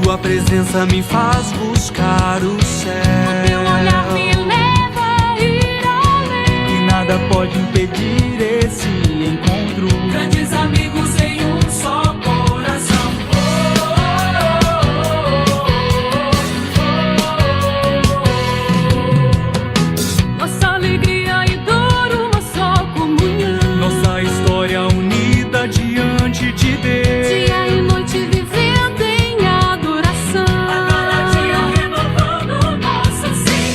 Tua presença me faz buscar o céu. O teu olhar me leva a ir além. E nada pode impedir esse encontro. Grandes amigos em um só coração. Nossa alegria e dor, uma só comunhão. Nossa história unida diante de Deus. Dia e noite vivendo em adoração. A cada dia renovando nosso sim.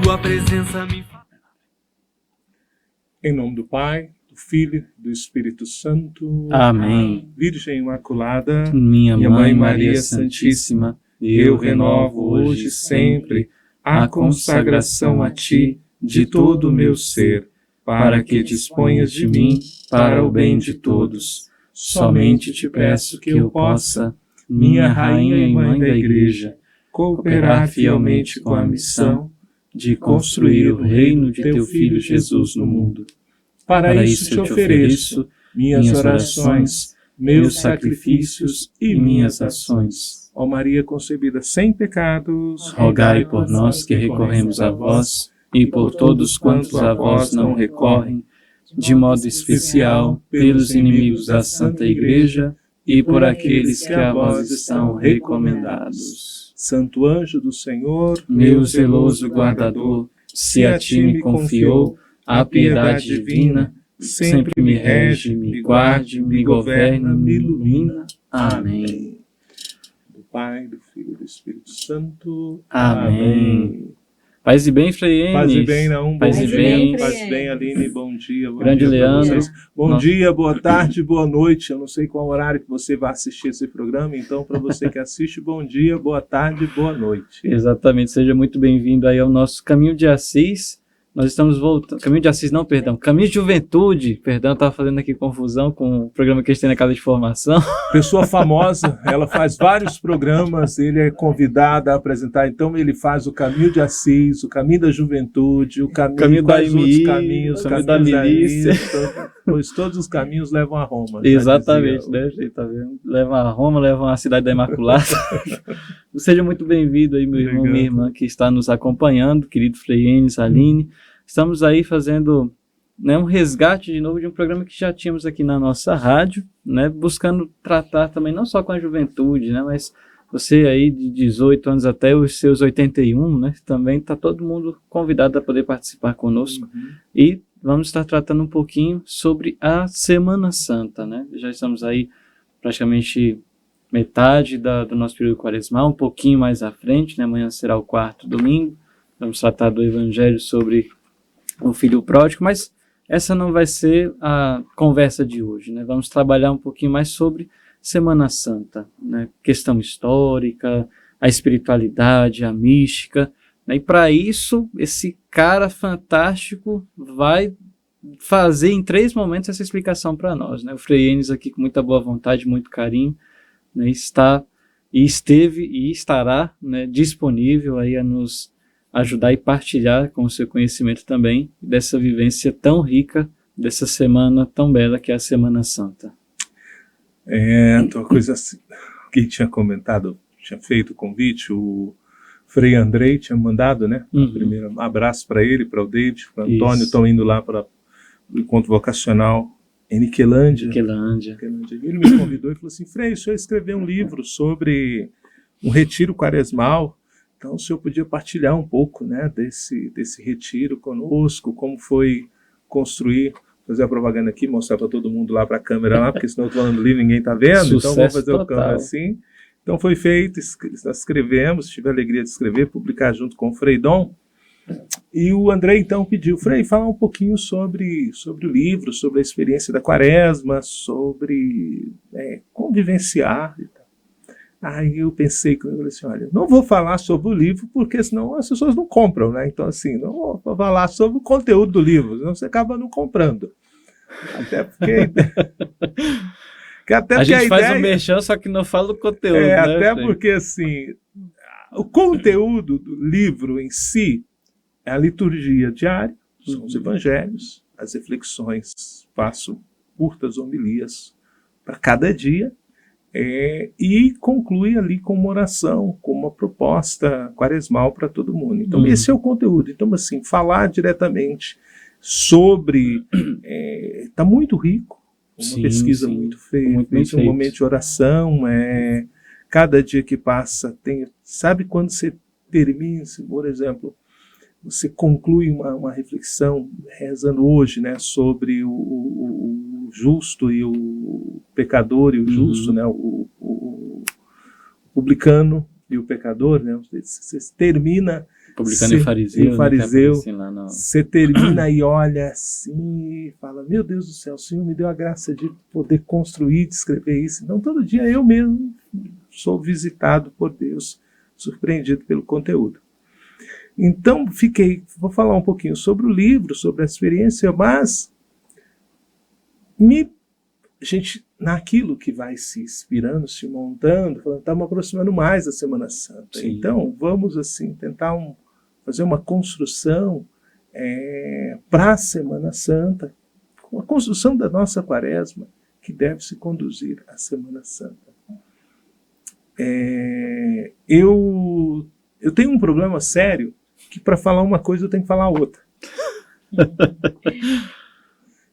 Tua presença me faz. Em nome do Pai, do Filho e do Espírito Santo. Amém. Virgem Imaculada, Minha Mãe Maria Maria Santíssima, Santíssima, eu renovo hoje e sempre a consagração a Ti de todo o meu ser, para que disponhas de mim para o bem de todos. Somente te peço que eu possa, minha Rainha e Mãe da Igreja, cooperar fielmente com a missão de construir o reino de Teu Filho Jesus no mundo. Para isso te ofereço minhas orações, meus sacrifícios e minhas ações. Ó Maria concebida sem pecados, rogai por nós que recorremos a vós e por todos quantos a vós não recorrem, de modo especial pelos inimigos da Santa Igreja e por aqueles que a vós estão recomendados. Santo anjo do Senhor, Meu zeloso guardador, se a ti me confiou a piedade divina, sempre me rege, me guarde, me governa, me ilumina. Amém. do Pai, do Filho e do Espírito Santo. Amém. Paz e bem, Frei Enes. Paz e bem, não. Paz e bem. Paz e bem, Aline. Bom dia. Bom Grande dia pra Leandro. vocês. Bom Nossa. dia, boa tarde, boa noite. Eu não sei qual horário que você vai assistir esse programa, então para você que assiste, bom dia, boa tarde, boa noite. Exatamente. Seja muito bem-vindo aí ao nosso Caminho de Assis. Nós estamos voltando... Caminho de Assis, não, perdão. Caminho de Juventude. Perdão, estava fazendo aqui confusão com o programa que a gente tem na Casa de Formação. Pessoa famosa, ela faz vários programas, ele é convidado a apresentar, então ele faz o Caminho de Assis, o Caminho da Juventude, o Caminho da quais outros Imi, caminhos, o Caminho da Milícia. Pois todos os caminhos levam a Roma. já Exatamente, dizia né, gente? Tá vendo? Levam a Roma, levam a cidade da Imaculada. Seja muito bem-vindo aí, meu irmão, Obrigado. minha irmã, que está nos acompanhando, querido Frei Enes, Aline. Estamos aí fazendo, né, um resgate de novo de um programa que já tínhamos aqui na nossa rádio, né, buscando tratar também não só com a juventude, né, mas você aí de 18 anos até os seus 81, né, também está todo mundo convidado a poder participar conosco. E vamos estar tratando um pouquinho sobre a Semana Santa, né? Já estamos aí praticamente metade do nosso período quaresmal, um pouquinho mais à frente, né? Amanhã será o 4º domingo. Vamos tratar do Evangelho sobre o Filho Pródigo, mas essa não vai ser a conversa de hoje, né? Vamos trabalhar um pouquinho mais sobre Semana Santa, né? Questão histórica, a espiritualidade, a mística, né? E para isso, esse cara fantástico vai fazer em 3 momentos essa explicação para nós, né? O Frei Enes aqui com muita boa vontade, muito carinho, né? Esteve e estará, né, disponível aí a nos ajudar e partilhar com o seu conhecimento também dessa vivência tão rica, dessa semana tão bela que é a Semana Santa. Uma coisa assim, que tinha comentado, tinha feito o convite, o Frei Andrei tinha mandado, né? Primeiro, um abraço para ele, para o David, para o Antônio, estão indo lá para o encontro vocacional em Niquelândia. Ele me convidou e falou assim: Frei, o senhor escreveu um livro sobre um retiro quaresmal, então o senhor podia partilhar um pouco, né, desse retiro conosco, como foi construir, fazer a propaganda aqui, mostrar para todo mundo lá para a câmera lá, porque senão eu estou falando do livro e ninguém está vendo, Sucesso então vamos fazer total. o câmera assim. Então foi feito, nós escrevemos, tive a alegria de escrever, publicar junto com o Frei Dom. E o André então pediu: Frei, falar um pouquinho sobre o livro, sobre a experiência da Quaresma, sobre convivenciar e tal. Aí eu pensei comigo assim: olha, não vou falar sobre o livro porque senão as pessoas não compram, né? Então assim, não vou falar sobre o conteúdo do livro, senão você acaba não comprando. Até porque... a gente faz um merchan, só que não fala o conteúdo, né? Até porque assim, o conteúdo do livro em si é a liturgia diária, são os evangelhos, as reflexões, faço curtas homilias para cada dia, e conclui ali com uma oração, com uma proposta quaresmal para todo mundo. Então, esse é o conteúdo. Então, assim, falar diretamente sobre... Está muito rico, uma pesquisa muito feita, um momento de oração, cada dia que passa tem... Sabe quando você termina, por exemplo, você conclui uma reflexão rezando hoje, né, sobre o justo e o pecador e o justo, né, o publicano e o pecador, né, você termina... Publicano e fariseu. Você termina e olha assim e fala, meu Deus do céu, o Senhor me deu a graça de poder construir, de escrever isso. Então todo dia eu mesmo sou visitado por Deus, surpreendido pelo conteúdo. Então vou falar um pouquinho sobre o livro, sobre a experiência, mas naquilo que vai se inspirando, se montando, estamos aproximando mais da Semana Santa. Sim. Então vamos assim tentar fazer uma construção para a Semana Santa, uma construção da nossa Quaresma que deve se conduzir à Semana Santa. Eu tenho um problema sério que para falar uma coisa eu tenho que falar outra.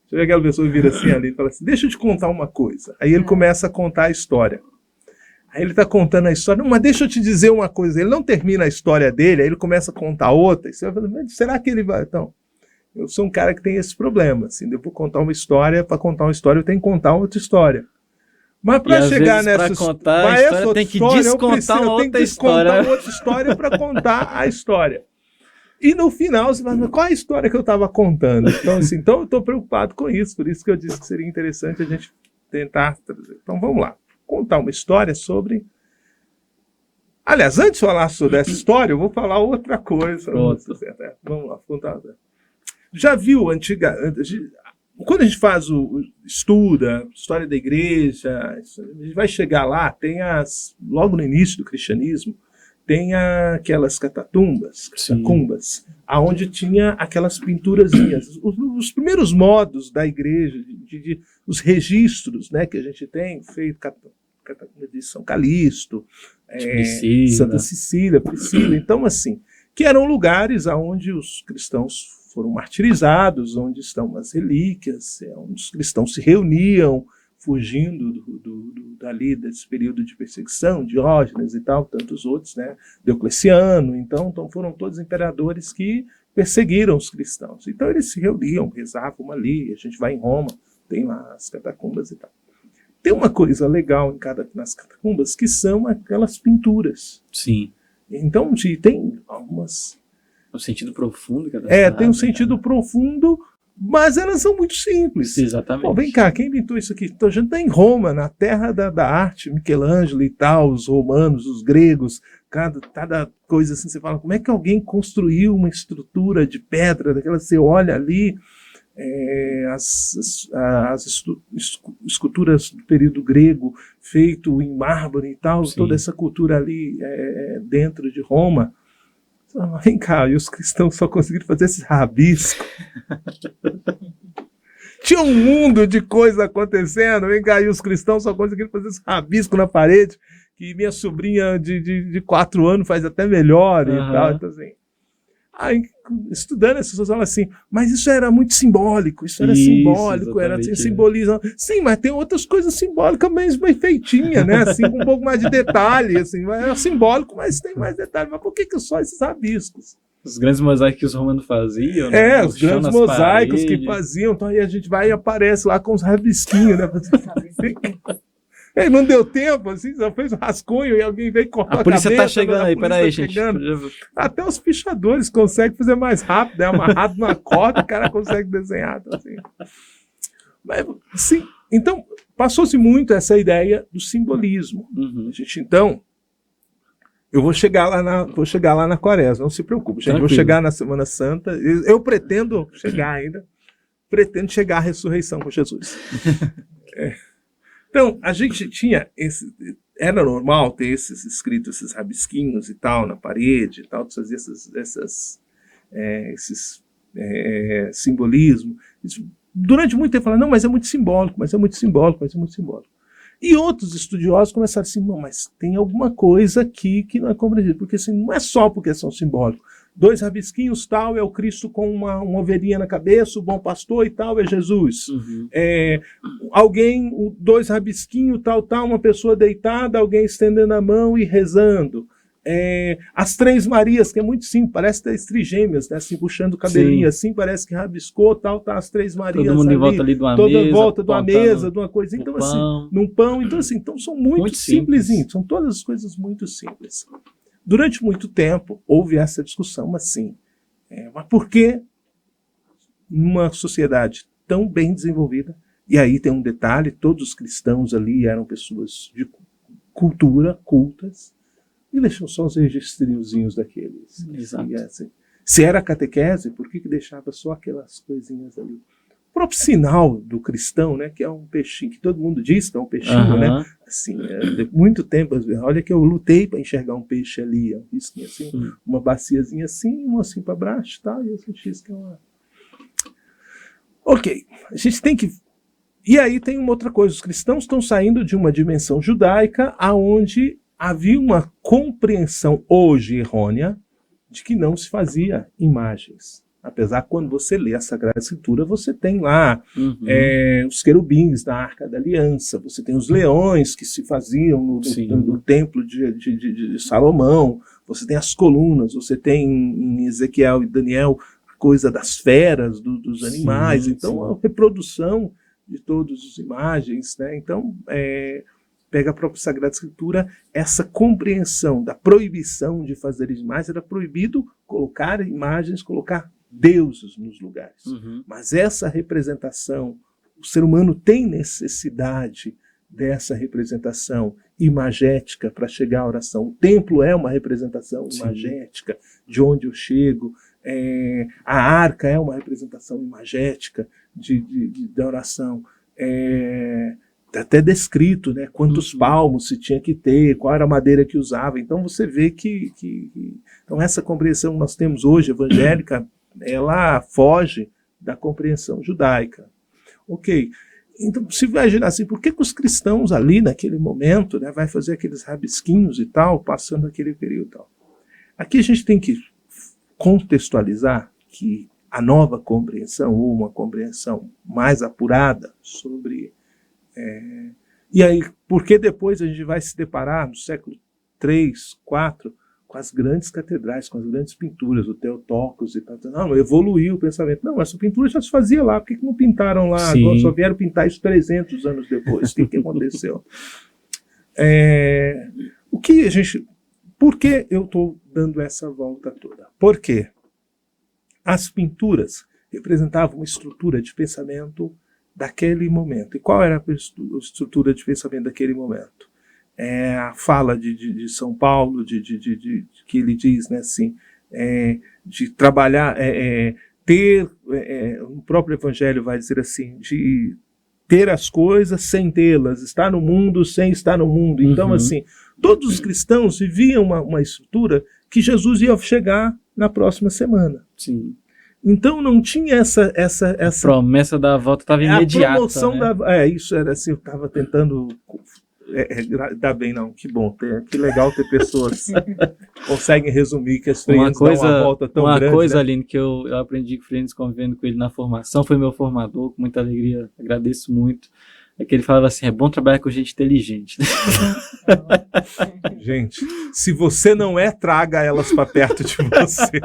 Você vê aquela pessoa que vira assim ali e fala assim, deixa eu te contar uma coisa. Aí ele começa a contar a história. Aí ele está contando a história, mas deixa eu te dizer uma coisa. Ele não termina a história dele, aí ele começa a contar outra. E você vai falar, será que ele vai... Então, eu sou um cara que tem esse problema. Assim, eu vou contar uma história, para contar uma história eu tenho que contar outra história. Mas para chegar nessa história, tem que descontar uma outra história para contar a história. E no final, você fala, qual é a história que eu estava contando? Então, assim, eu estou preocupado com isso, por isso que eu disse que seria interessante a gente tentar trazer. Então, vamos lá. Contar uma história sobre... Aliás, antes de falar sobre essa história, eu vou falar outra coisa. Vamos lá, contar. Já viu quando a gente faz estuda história da igreja, a gente vai chegar lá, logo no início do cristianismo, tem aquelas catacumbas, aonde tinha aquelas pinturazinhas. Os primeiros modos da igreja, os registros, né, que a gente tem, feito catacumba de São Calixto, Santa Cecília, Priscila. Então, assim, que eram lugares onde os cristãos foram martirizados, onde estão as relíquias, onde os cristãos se reuniam, fugindo dali desse período de perseguição, Diógenes e tal, tantos outros, né? Diocleciano, então foram todos imperadores que perseguiram os cristãos. Então eles se reuniam, rezavam ali, a gente vai em Roma, tem lá as catacumbas e tal. Tem uma coisa legal nas catacumbas, que são aquelas pinturas. Sim. Então tem algumas... Um sentido profundo. Tem um sentido profundo, mas elas são muito simples. Exatamente. Pô, vem cá, quem pintou isso aqui? Então, a gente está em Roma, na terra da arte, Michelangelo e tal, os romanos, os gregos, cada coisa assim, você fala, como é que alguém construiu uma estrutura de pedra, daquela você olha ali, as esculturas do período grego, feito em mármore e tal, sim, toda essa cultura ali dentro de Roma. Vem cá, e os cristãos só conseguiram fazer esse rabisco. Tinha um mundo de coisa acontecendo, vem cá, e os cristãos só conseguiram fazer esse rabisco na parede, que minha sobrinha de 4 anos faz até melhor e tal. Então, assim, aí, estudando essas pessoas falam assim, mas isso era muito simbólico, era simbólico, era assim, simbolismo. Sim, mas tem outras coisas simbólicas mais bem feitinhas, né? Assim, com um pouco mais de detalhe, assim, é simbólico, mas tem mais detalhe. Mas por que só esses rabiscos? Os grandes mosaicos que os romanos faziam, né? Os grandes mosaicos que faziam, então aí a gente vai e aparece lá com os rabisquinhos, né? Não deu tempo, assim, só fez um rascunho e alguém veio cortar a cabeça. A polícia tá chegando aí, peraí, gente. Até os pichadores conseguem fazer mais rápido, é amarrado numa corda, o cara consegue desenhar. Então, assim. Mas, sim, então, passou-se muito essa ideia do simbolismo. A gente, então, eu vou chegar lá na Quaresma, não se preocupe, gente, vou chegar na Semana Santa, eu pretendo chegar à ressurreição com Jesus. Então, a gente tinha era normal ter esses escritos, esses rabisquinhos e tal, na parede e tal, fazer esses simbolismo. Durante muito tempo, falaram, não, mas é muito simbólico. E outros estudiosos começaram assim, não, mas tem alguma coisa aqui que não é compreendida, porque assim, não é só por questão simbólica. 2 rabisquinhos, tal, é o Cristo com uma ovelhinha na cabeça, o bom pastor e tal, é Jesus. Alguém, 2 rabisquinhos, tal, uma pessoa deitada, alguém estendendo a mão e rezando. As 3 Marias, que é muito simples, parece 3 trigêmeas, né, assim, puxando o cabelinho, assim, parece que rabiscou, tal, tá as 3 Marias todo mundo ali, em volta ali de uma toda mesa, em volta de uma mesa, de uma coisa, então assim, pão. num pão, então assim, então são muito simplesinhos, são todas as coisas muito simples. Durante muito tempo houve essa discussão, mas sim, mas por que numa sociedade tão bem desenvolvida, e aí tem um detalhe, todos os cristãos ali eram pessoas de cultura, cultas, e deixam só os registriozinhos daqueles. Exato. Assim, se era catequese, por que deixava só aquelas coisinhas ali? O próprio sinal do cristão, né, que é um peixinho, que todo mundo diz que é um peixinho, né? Assim, de muito tempo, olha que eu lutei para enxergar um peixe ali, um risquinho assim, uma baciazinha assim, uma assim para baixo, tá? E eu senti isso que é uma... Ok, a gente tem que... E aí tem uma outra coisa, os cristãos estão saindo de uma dimensão judaica aonde havia uma compreensão hoje errônea de que não se fazia imagens. Apesar que quando você lê a Sagrada Escritura, você tem lá os querubins da Arca da Aliança, você tem os leões que se faziam no templo de Salomão, você tem as colunas, você tem em Ezequiel e Daniel a coisa das feras, dos animais, então a reprodução de todas as imagens, né? Então, pega a própria Sagrada Escritura, essa compreensão da proibição de fazer imagens, era proibido colocar imagens, colocar deuses nos lugares. Mas essa representação, o ser humano tem necessidade dessa representação imagética para chegar à oração. O templo é uma representação imagética de onde eu chego, a arca é uma representação imagética da oração. Até descrito, né, quantos palmos se tinha que ter, qual era a madeira que usava. Então você vê que então essa compreensão que nós temos hoje, evangélica, ela foge da compreensão judaica. Ok, então se vai imaginar assim, por que os cristãos ali naquele momento, né, vai fazer aqueles rabisquinhos e tal, passando aquele período e tal? Aqui a gente tem que contextualizar que a nova compreensão, ou uma compreensão mais apurada sobre... E aí, porque depois a gente vai se deparar no século 3, 4, com as grandes catedrais, com as grandes pinturas, o Theotokos e tal. Não, evoluiu o pensamento. Não, essa pintura já se fazia lá, por que não pintaram lá? Agora só vieram pintar isso 300 anos depois. O que aconteceu? Por que eu estou dando essa volta toda? Porque as pinturas representavam uma estrutura de pensamento daquele momento. E qual era a estrutura de pensamento daquele momento? A fala de São Paulo, que ele diz, né, assim, de trabalhar, o próprio Evangelho vai dizer assim, de ter as coisas sem tê-las, estar no mundo sem estar no mundo. Então, assim, todos os cristãos viviam uma estrutura que Jesus ia chegar na próxima semana. Sim. Então não tinha essa A promessa da volta estava imediata. A promoção, né? Isso era assim, eu estava tentando... Dá bem, não, que bom, que legal ter pessoas que conseguem resumir que as freiras dão uma volta tão grande. Uma coisa, né? Aline, que eu aprendi com o Freitas convivendo com ele na formação, foi meu formador, com muita alegria, agradeço muito, é que ele falava assim, é bom trabalhar com gente inteligente. Gente, se você não traga elas para perto de você.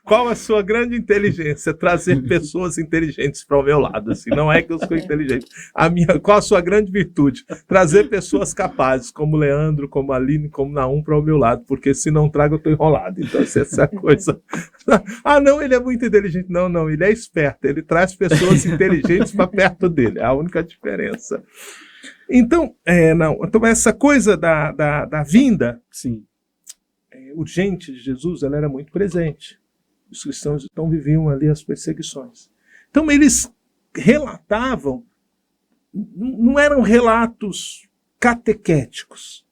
Qual a sua grande inteligência? Trazer pessoas inteligentes para o meu lado. Assim. Não é que eu sou inteligente. Qual a sua grande virtude? Trazer pessoas capazes, como Leandro, como Aline, como Naum, para o meu lado. Porque se não trago, eu estou enrolado. Então, essa coisa... não, ele é muito inteligente. Não, ele é esperto. Ele traz pessoas inteligentes para perto dele. É a única diferença. Então, então essa coisa da vinda urgente de Jesus, ela era muito presente. Os cristãos então viviam ali as perseguições. Então eles relatavam, não eram relatos catequéticos,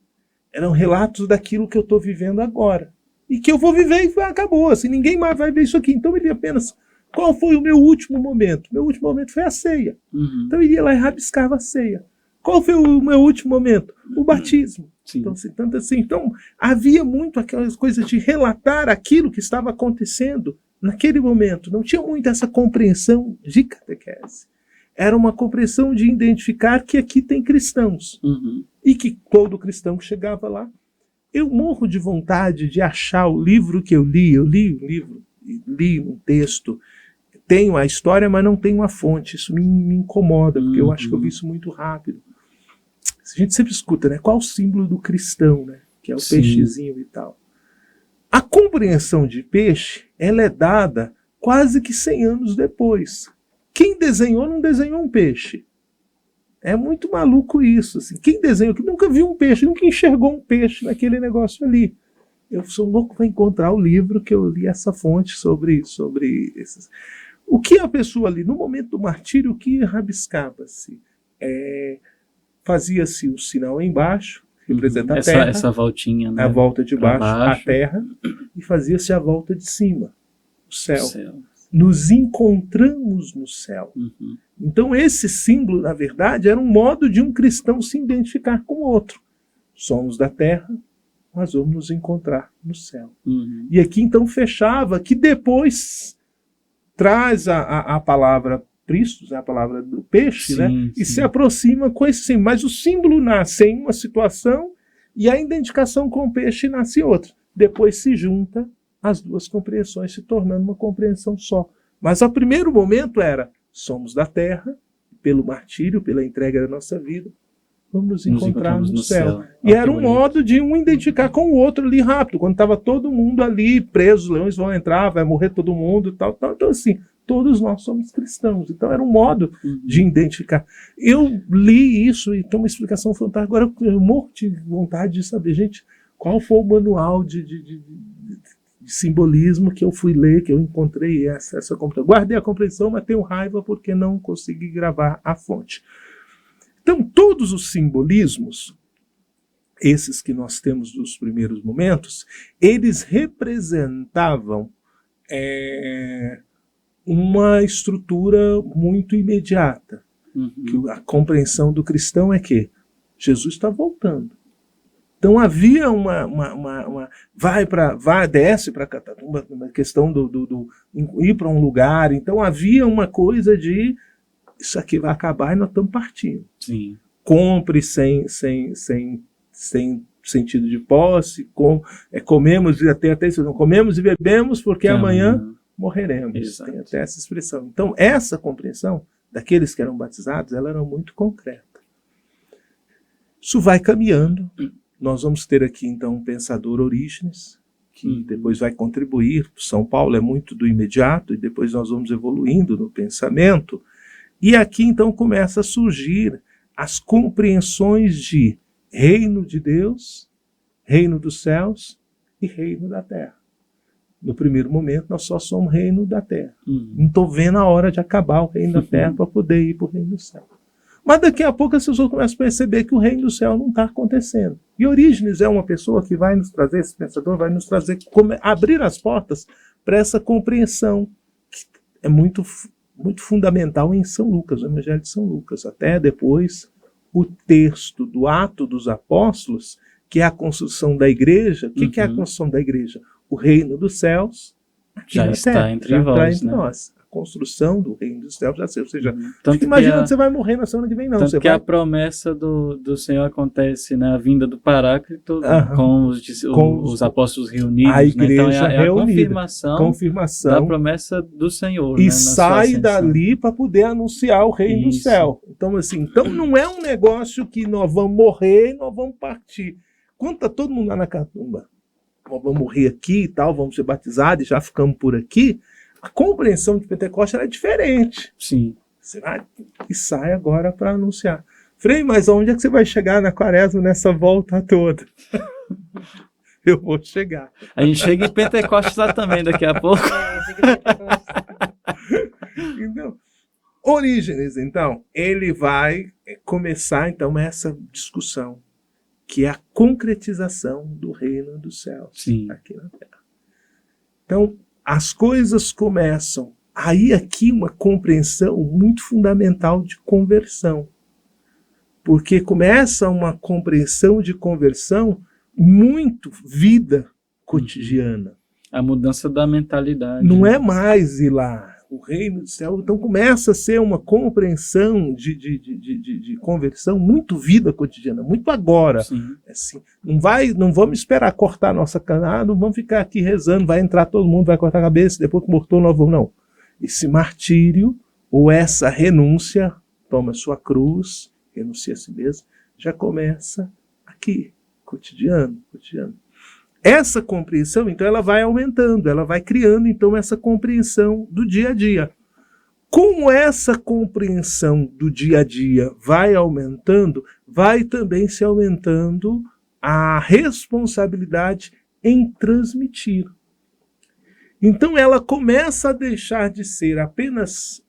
eram relatos daquilo que eu estou vivendo agora. E que eu vou viver e acabou, assim, ninguém mais vai ver isso aqui. Então ele apenas, qual foi o meu último momento? Meu último momento foi a ceia. Então ele ia lá e rabiscava a ceia. Qual foi o meu último momento? O batismo. Sim. Então, tanto assim, então, havia muito aquelas coisas de relatar aquilo que estava acontecendo naquele momento. Não tinha muito essa compreensão de catequese. Era uma compreensão de identificar que aqui tem cristãos. Uhum. E que todo cristão que chegava lá. Eu morro de vontade de achar o livro que eu li. Eu li o livro, li um texto. Tenho a história, mas não tenho a fonte. Isso me incomoda, porque eu acho que eu vi isso muito rápido. A gente sempre escuta, né? Qual o símbolo do cristão, né? Que é o peixezinho e tal. A compreensão de peixe, ela é dada quase que 100 anos depois. Quem desenhou não desenhou um peixe. É muito maluco isso. Assim. Quem desenhou, que nunca viu um peixe, nunca enxergou um peixe naquele negócio ali. Eu sou louco para encontrar o livro que eu li essa fonte sobre esses. O que a pessoa ali, no momento do martírio, o que rabiscava-se? Fazia-se o sinal embaixo, representa a terra. Essa voltinha, né? A volta de baixo, a terra, e fazia-se a volta de cima, o céu. Nos encontramos no céu. Uhum. Então esse símbolo, na verdade, era um modo de um cristão se identificar com o outro. Somos da terra, mas vamos nos encontrar no céu. Uhum. E aqui então fechava, que depois traz a palavra Pristos, a palavra do peixe, sim, né? sim. E se aproxima com esse símbolo. Mas o símbolo nasce em uma situação e a identificação com o peixe nasce em outra. Depois se junta as duas compreensões, se tornando uma compreensão só. Mas o primeiro momento era, somos da terra, pelo martírio, pela entrega da nossa vida, vamos nos encontrar no céu. E era um modo de um identificar com o outro ali rápido, quando estava todo mundo ali preso, os leões vão entrar, vai morrer todo mundo e tal, tal. Então assim, todos nós somos cristãos. Então era um modo de identificar. Eu li isso e tem uma explicação fantástica. Agora eu morro de vontade de saber, gente, qual foi o manual de simbolismo que eu fui ler, que eu encontrei essa compreensão. Guardei a compreensão, mas tenho raiva porque não consegui gravar a fonte. Então, todos os simbolismos, esses que nós temos dos primeiros momentos, eles representavam uma estrutura muito imediata. Uhum. Que a compreensão do cristão é que Jesus está voltando. Então havia desce para Catatumba, uma questão do ir para um lugar. Então havia uma coisa de isso aqui vai acabar e nós estamos partindo. Sim. Compre sem sentido de posse, comemos comemos e bebemos porque amanhã morreremos. Exato. Tem até essa expressão. Então essa compreensão daqueles que eram batizados, ela era muito concreta. Isso vai caminhando. Nós vamos ter aqui, então, um pensador Orígenes, que depois vai contribuir. São Paulo é muito do imediato, e depois nós vamos evoluindo no pensamento. E aqui, então, começa a surgir as compreensões de reino de Deus, reino dos céus e reino da terra. No primeiro momento, nós só somos reino da terra. Não estou vendo a hora de acabar o reino da terra para poder ir para o reino do céu. Mas daqui a pouco as pessoas começam a perceber que o reino do céu não está acontecendo. E Orígenes é uma pessoa que vai nos trazer, esse pensador vai nos trazer, abrir as portas para essa compreensão que é muito, muito fundamental em São Lucas, no Evangelho de São Lucas. Até depois, o texto do Ato dos Apóstolos, que é a construção da igreja. O que é a construção da igreja? O reino dos céus já está entre nós. Construção do reino dos céus, ou seja, Tanto imagina que você vai morrer na semana que vem, não. Tanto que a promessa do Senhor acontece na vinda do Paráclito, com os apóstolos reunidos. A igreja, né? Então é a confirmação da promessa do Senhor. E sai dali para poder anunciar o reino do céu. Então, assim, não é um negócio que nós vamos morrer e nós vamos partir. Quando está todo mundo lá na Catumba, nós vamos morrer aqui e tal, vamos ser batizados e já ficamos por aqui. A compreensão de Pentecostes era diferente. Sim. Você vai e sai agora para anunciar. Frei, mas onde é que você vai chegar na Quaresma nessa volta toda? Eu vou chegar. A gente chega em Pentecostes lá também daqui a pouco. Então, Orígenes, então, ele vai começar então essa discussão, que é a concretização do reino dos céus aqui na Terra. Então, as coisas começam. Aí aqui uma compreensão muito fundamental de conversão. porque começa uma compreensão de conversão muito vida cotidiana. A mudança da mentalidade. Não é mais ir lá, o reino do céu. Então começa a ser uma compreensão de conversão muito vida cotidiana, muito agora. Sim. Assim, não vamos esperar cortar a nossa cana, não vamos ficar aqui rezando, vai entrar todo mundo, vai cortar a cabeça, depois que mortou nós vamos. Não. Esse martírio ou essa renúncia, toma sua cruz, renuncia a si mesmo, já começa aqui, cotidiano. Essa compreensão, então, ela vai aumentando, ela vai criando, então, essa compreensão do dia a dia. Como essa compreensão do dia a dia vai aumentando, vai também se aumentando a responsabilidade em transmitir. Então, ela começa a deixar de ser apenas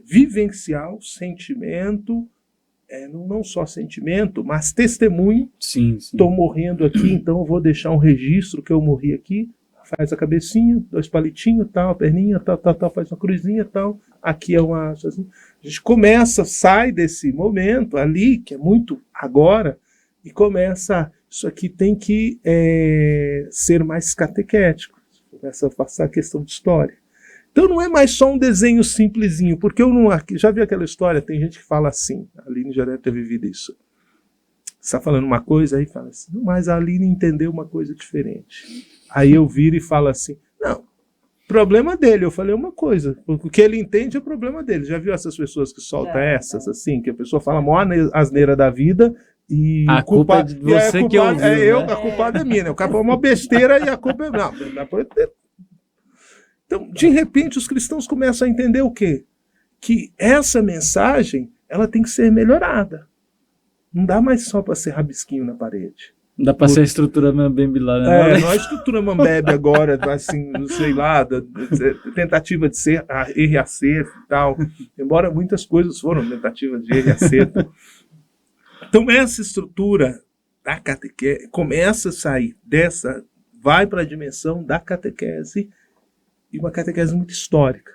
vivencial, sentimento, não só sentimento, mas testemunho. Sim. Estou morrendo aqui, então eu vou deixar um registro que eu morri aqui. Faz a cabecinha, 2 palitinhos, tal, a perninha, tal, faz uma cruzinha, tal. Aqui é uma... Assim. A gente começa, sai desse momento ali, que é muito agora, e começa... Isso aqui tem que ser mais catequético. Começa a passar a questão de história. Então não é mais só um desenho simplesinho, porque eu não... Já vi aquela história, tem gente que fala assim, a Aline já deve ter vivido isso. Você está falando uma coisa, aí fala assim, mas a Aline entendeu uma coisa diferente. Aí eu viro e falo assim, não, problema dele, eu falei uma coisa, o que ele entende é o problema dele. Já viu essas pessoas que soltam essas, assim, que a pessoa fala a maior asneira da vida e a culpa é de você que ouviu, a culpada é minha, né? O cara falou uma besteira e a culpa é... Não. Então, de repente, os cristãos começam a entender o quê? Que essa mensagem, ela tem que ser melhorada. Não dá mais só para ser rabisquinho na parede. Não dá para ser a estrutura Mambembe lá, né? Não é a estrutura Mambembe agora, assim, sei lá, tentativa de ser erro e acerto e tal. Embora muitas coisas foram tentativas de erro e acerto. Então, essa estrutura da catequese começa a sair dessa, vai para a dimensão da catequese, e uma catequese muito histórica.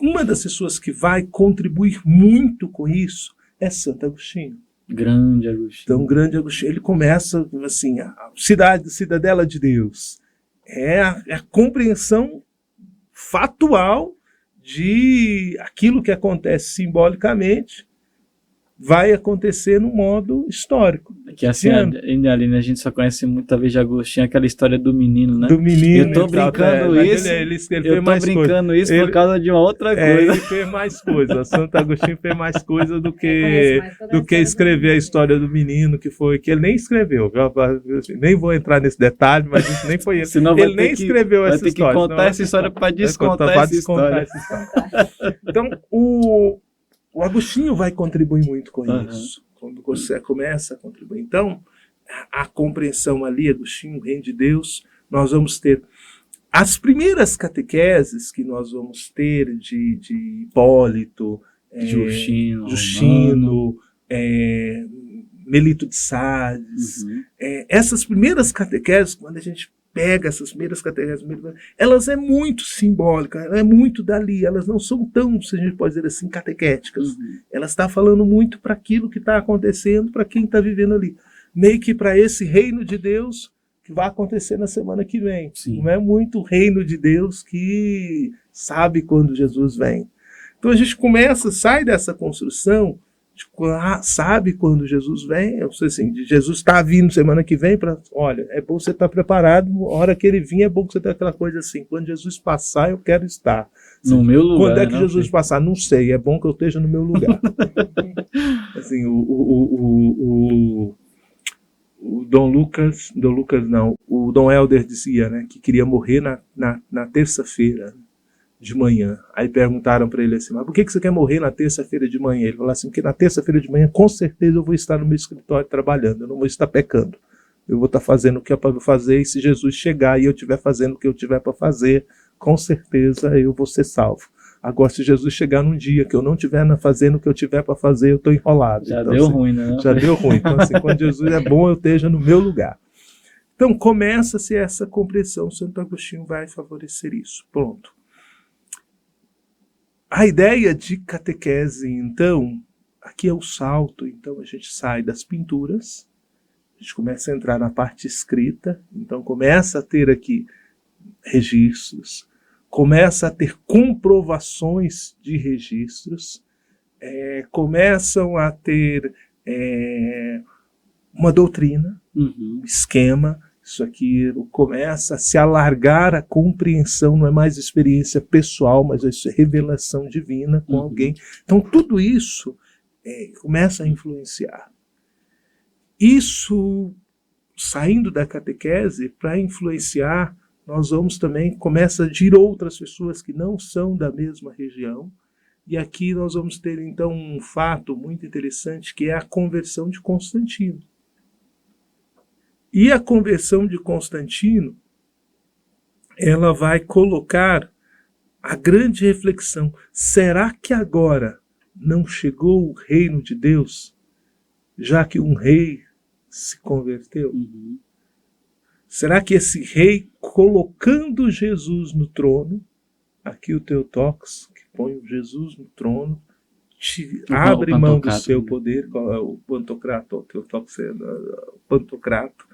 Uma das pessoas que vai contribuir muito com isso é Santo Agostinho. Grande Agostinho. Então, grande Agostinho, ele começa assim, a cidadela de Deus. É a compreensão fatual de aquilo que acontece simbolicamente vai acontecer no modo histórico. Que assim, Aline, a gente só conhece muita vez de Agostinho, aquela história do menino, né? Do menino. Eu tô brincando isso. Ele fez mais coisa. Por causa de uma outra coisa. Ele fez mais coisa. Santo Agostinho fez mais coisa do que escrever a história do menino, que ele nem escreveu. Nem vou entrar nesse detalhe, mas isso nem foi ele. Ele nem escreveu essa história. Vai ter que contar essa história para descontar essa história. Então, o Agostinho vai contribuir muito com isso. Quando você começa a contribuir. Então, a compreensão ali, Agostinho, o reino de Deus, nós vamos ter as primeiras catequeses que nós vamos ter de Hipólito, Justino, Melito de Sades. Essas primeiras catequeses, quando a gente pega essas primeiras catequeses, elas é muito simbólica, é muito dali, elas não são tão, se a gente pode dizer assim, catequéticas. Elas estão falando muito para aquilo que está acontecendo, para quem está vivendo ali. Meio que para esse reino de Deus que vai acontecer na semana que vem. Sim. Não é muito o reino de Deus que sabe quando Jesus vem. Então a gente sai dessa construção, sabe quando Jesus vem, assim, Jesus está vindo semana que vem, olha, é bom você estar preparado, a hora que ele vir é bom que você tenha aquela coisa assim, quando Jesus passar eu quero estar. No meu lugar. Quando é que Jesus passar? Não sei, é bom que eu esteja no meu lugar. Assim, o Dom Lucas não, o Dom Helder dizia, né, que queria morrer na terça-feira de manhã. Aí perguntaram para ele assim, mas por que você quer morrer na terça-feira de manhã? Ele falou assim, porque na terça-feira de manhã com certeza eu vou estar no meu escritório trabalhando, eu não vou estar pecando, eu vou estar fazendo o que é para fazer, e se Jesus chegar e eu estiver fazendo o que eu tiver para fazer, com certeza eu vou ser salvo. Agora, se Jesus chegar num dia que eu não estiver fazendo o que eu tiver para fazer, eu estou enrolado. Já então, deu assim, ruim, né? Já deu ruim. Então, assim, quando Jesus é bom, eu esteja no meu lugar. Então, começa-se essa compreensão. Santo Agostinho vai favorecer isso. Pronto. A ideia de catequese, então, aqui é o salto, então a gente sai das pinturas, a gente começa a entrar na parte escrita, então começa a ter aqui registros, começa a ter comprovações de registros, começam a ter uma doutrina, um esquema. Isso aqui começa a se alargar a compreensão, não é mais experiência pessoal, mas isso é revelação divina com alguém. Então tudo isso começa a influenciar. Isso, saindo da catequese, para influenciar, nós vamos também, começa a ir outras pessoas que não são da mesma região, e aqui nós vamos ter então um fato muito interessante, que é a conversão de Constantino. E a conversão de Constantino, ela vai colocar a grande reflexão: será que agora não chegou o reino de Deus, já que um rei se converteu? Será que esse rei, colocando Jesus no trono, aqui o Theotokos, que põe Jesus no trono, abre mão do seu poder, o Pantocrato, o Theotokos é o Pantocrato,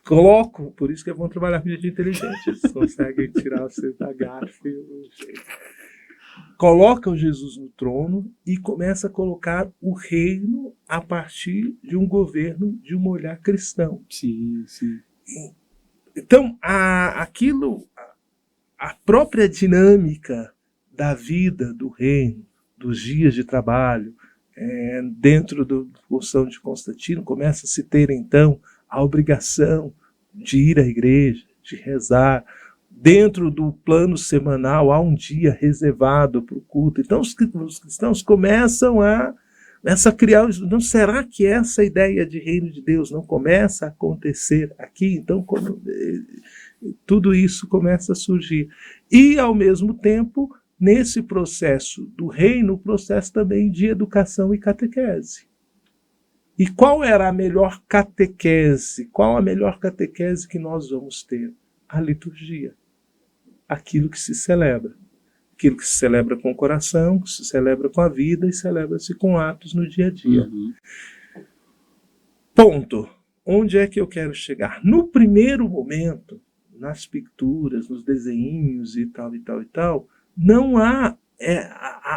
colocam, por isso que é bom trabalhar com gente inteligente, eles conseguem tirar você da gafe. Colocam Jesus no trono e começa a colocar o reino a partir de um governo, de um olhar cristão. Sim, sim. Então, a própria dinâmica da vida do reino, dos dias de trabalho, dentro da função de Constantino, começa a se ter, então, a obrigação de ir à igreja, de rezar. Dentro do plano semanal há um dia reservado para o culto. Então os cristãos começam a criar. Então, será que essa ideia de reino de Deus não começa a acontecer aqui? Então tudo isso começa a surgir. E, ao mesmo tempo, nesse processo do reino, o processo também de educação e catequese. E qual era a melhor catequese? Qual a melhor catequese que nós vamos ter? A liturgia. Aquilo que se celebra. Aquilo que se celebra com o coração, que se celebra com a vida e celebra-se com atos no dia a dia. Ponto. Onde é que eu quero chegar? No primeiro momento, nas pinturas, nos desenhinhos e tal, não há...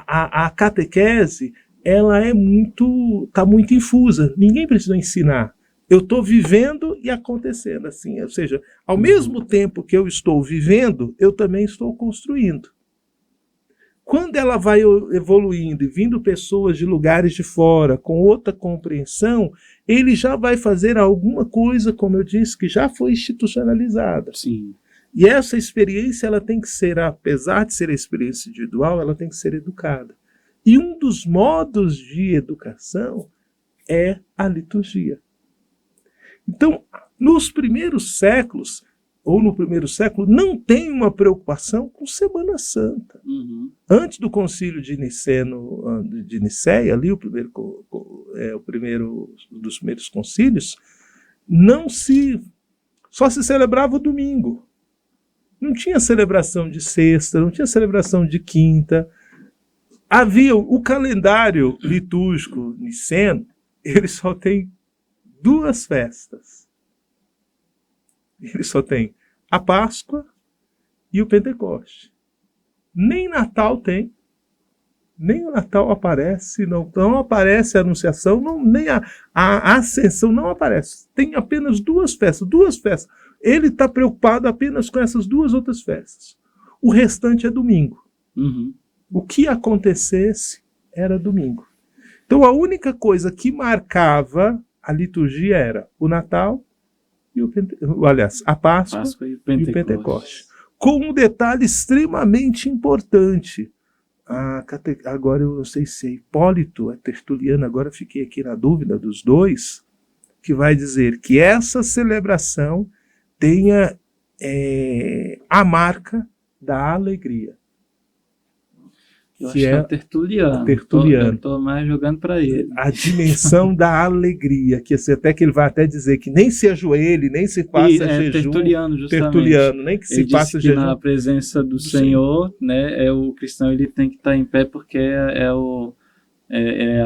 a catequese, ela está muito infusa. Ninguém precisa ensinar. Eu estou vivendo e acontecendo assim. Ou seja, ao mesmo tempo que eu estou vivendo, eu também estou construindo. Quando ela vai evoluindo e vindo pessoas de lugares de fora com outra compreensão, ele já vai fazer alguma coisa, como eu disse, que já foi institucionalizada. Sim. E essa experiência, ela tem que ser, apesar de ser a experiência individual, ela tem que ser educada. E um dos modos de educação é a liturgia. Então, nos primeiros séculos, ou no primeiro século, não tem uma preocupação com Semana Santa. Antes do concílio de Nicéia, ali o primeiro dos primeiros concílios, só se celebrava o domingo. Não tinha celebração de sexta, não tinha celebração de quinta. Havia o calendário litúrgico niceno, ele só tem 2 festas. Ele só tem a Páscoa e o Pentecoste. Nem Natal tem. Nem o Natal aparece, não aparece a Anunciação, nem a Ascensão não aparece. Tem apenas 2 festas. Ele está preocupado apenas com essas 2 outras festas. O restante é domingo. O que acontecesse era domingo. Então a única coisa que marcava a liturgia era o Natal e a Páscoa e o Pentecoste. Com um detalhe extremamente importante. Agora eu não sei se é Hipólito, é Tertuliano, agora fiquei aqui na dúvida dos dois, que vai dizer que essa celebração tenha a marca da alegria. Eu acho que é o Tertuliano. Eu tô mais jogando para ele. A dimensão da alegria, que assim, até que ele vai até dizer que nem se ajoelhe, nem se faça jejum. Tertuliano, justamente. Tertuliano, nem que se faça que jejum. Na presença do Senhor, né, o cristão ele tem que estar em pé porque é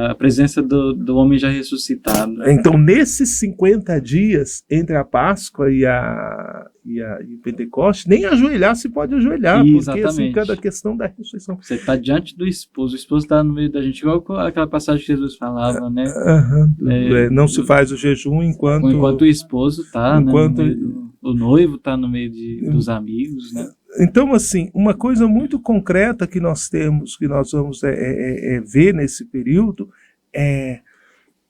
a presença do homem já ressuscitado. Então, nesses 50 dias entre a Páscoa e o Pentecoste, nem ajoelhar se pode ajoelhar, porque assim, Exatamente. cada questão da ressurreição. Você está diante do esposo, o esposo está no meio da gente, igual aquela passagem que Jesus falava, né? Não se faz o jejum enquanto o esposo está, enquanto- né, o noivo está no meio dos amigos, né? Então, assim, uma coisa muito concreta que nós temos, que nós vamos ver nesse período, é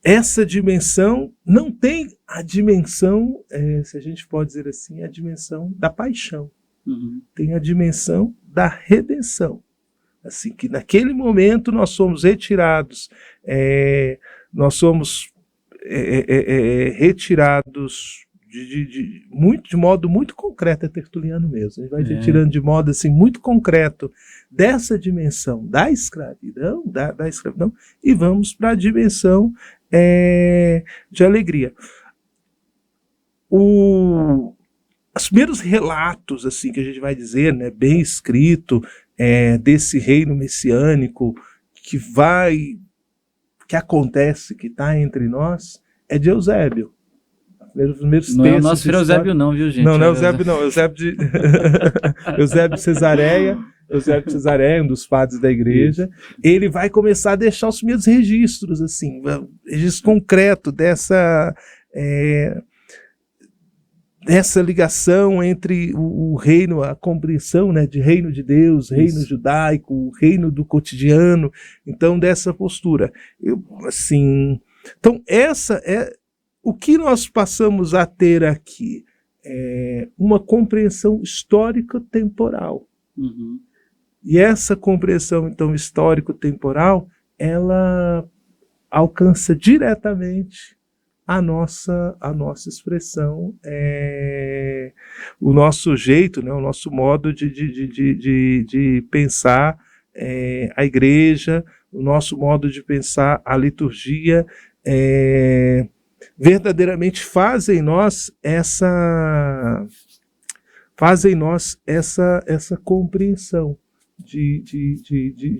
essa dimensão, não tem a dimensão, se a gente pode dizer assim, a dimensão da paixão. Uhum. Tem a dimensão da redenção. Assim, que naquele momento nós somos retirados, nós somos retirados de modo muito concreto, é tertuliano mesmo. A gente vai retirando de modo assim, muito concreto dessa dimensão da escravidão, da escravidão, e vamos para a dimensão de alegria. Os primeiros relatos assim que a gente vai dizer, né, bem escrito, desse reino messiânico que acontece, que está entre nós, é de Eusébio. Não é o nosso filho Eusébio não, viu, gente? Não é Eusébio não, Eusébio de Eusébio de Cesareia, um dos padres da igreja. Ele vai começar a deixar os primeiros registros, assim, registros concretos dessa ligação entre o reino, a compreensão, né, de reino de Deus, reino judaico, o reino do cotidiano, então dessa postura. Então essa é o que nós passamos a ter aqui, uma compreensão histórico-temporal. Uhum. E essa compreensão, então, histórico-temporal, ela alcança diretamente a nossa expressão, o nosso jeito, né, o nosso modo de pensar a igreja, o nosso modo de pensar a liturgia, verdadeiramente fazem em nós essa compreensão de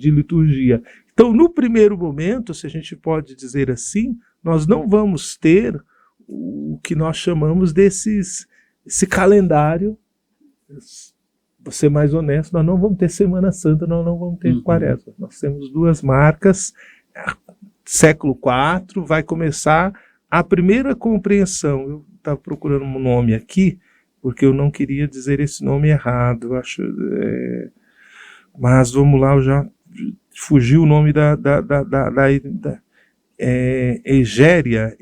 liturgia. Então, no primeiro momento, se a gente pode dizer assim, nós não vamos ter o que nós chamamos esse calendário. Vou ser mais honesto, nós não vamos ter Semana Santa, nós não vamos ter Quaresma. Nós temos duas marcas. Século IV vai começar a primeira compreensão. Eu estava procurando um nome aqui, porque eu não queria dizer esse nome errado. Eu acho, mas vamos lá, eu já fugiu o nome da Egéria,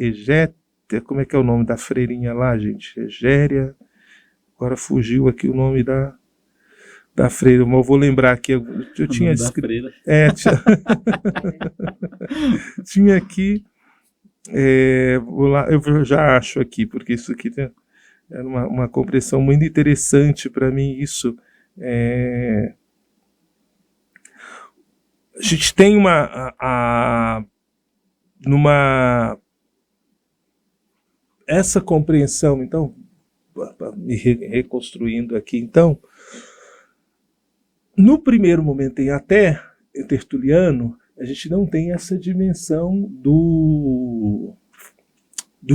como é que é o nome da freirinha lá, gente? Egéria, agora fugiu aqui o nome da freira, mas eu vou lembrar aqui, eu tinha escrito. Tinha aqui, vou lá, eu já acho aqui, porque isso aqui é uma compreensão muito interessante para mim, isso. A gente tem essa compreensão, então, me reconstruindo aqui, então, no primeiro momento até Tertuliano, a gente não tem essa dimensão do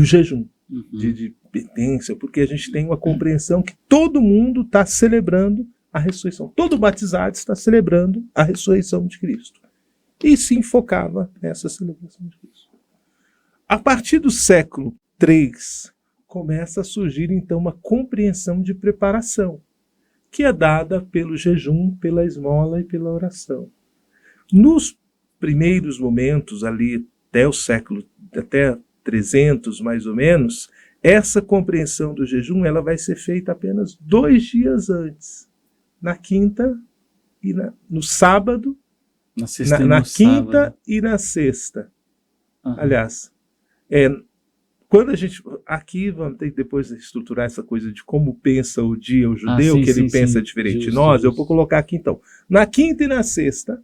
jejum, de penitência, porque a gente tem uma compreensão que todo mundo está celebrando a ressurreição. Todo batizado está celebrando a ressurreição de Cristo. E se enfocava nessa celebração de Cristo. A partir do século III, começa a surgir, então, uma compreensão de preparação, que é dada pelo jejum, pela esmola e pela oração. Nos primeiros momentos, ali até 300 mais ou menos, essa compreensão do jejum ela vai ser feita apenas 2 dias antes, na quinta e no sábado, na quinta sábado. E na sexta. Aliás, quando a gente... Aqui vamos ter que depois estruturar essa coisa de como pensa o dia o judeu, sim, que ele pensa diferente de nós. Eu vou colocar aqui então. Na quinta e na sexta,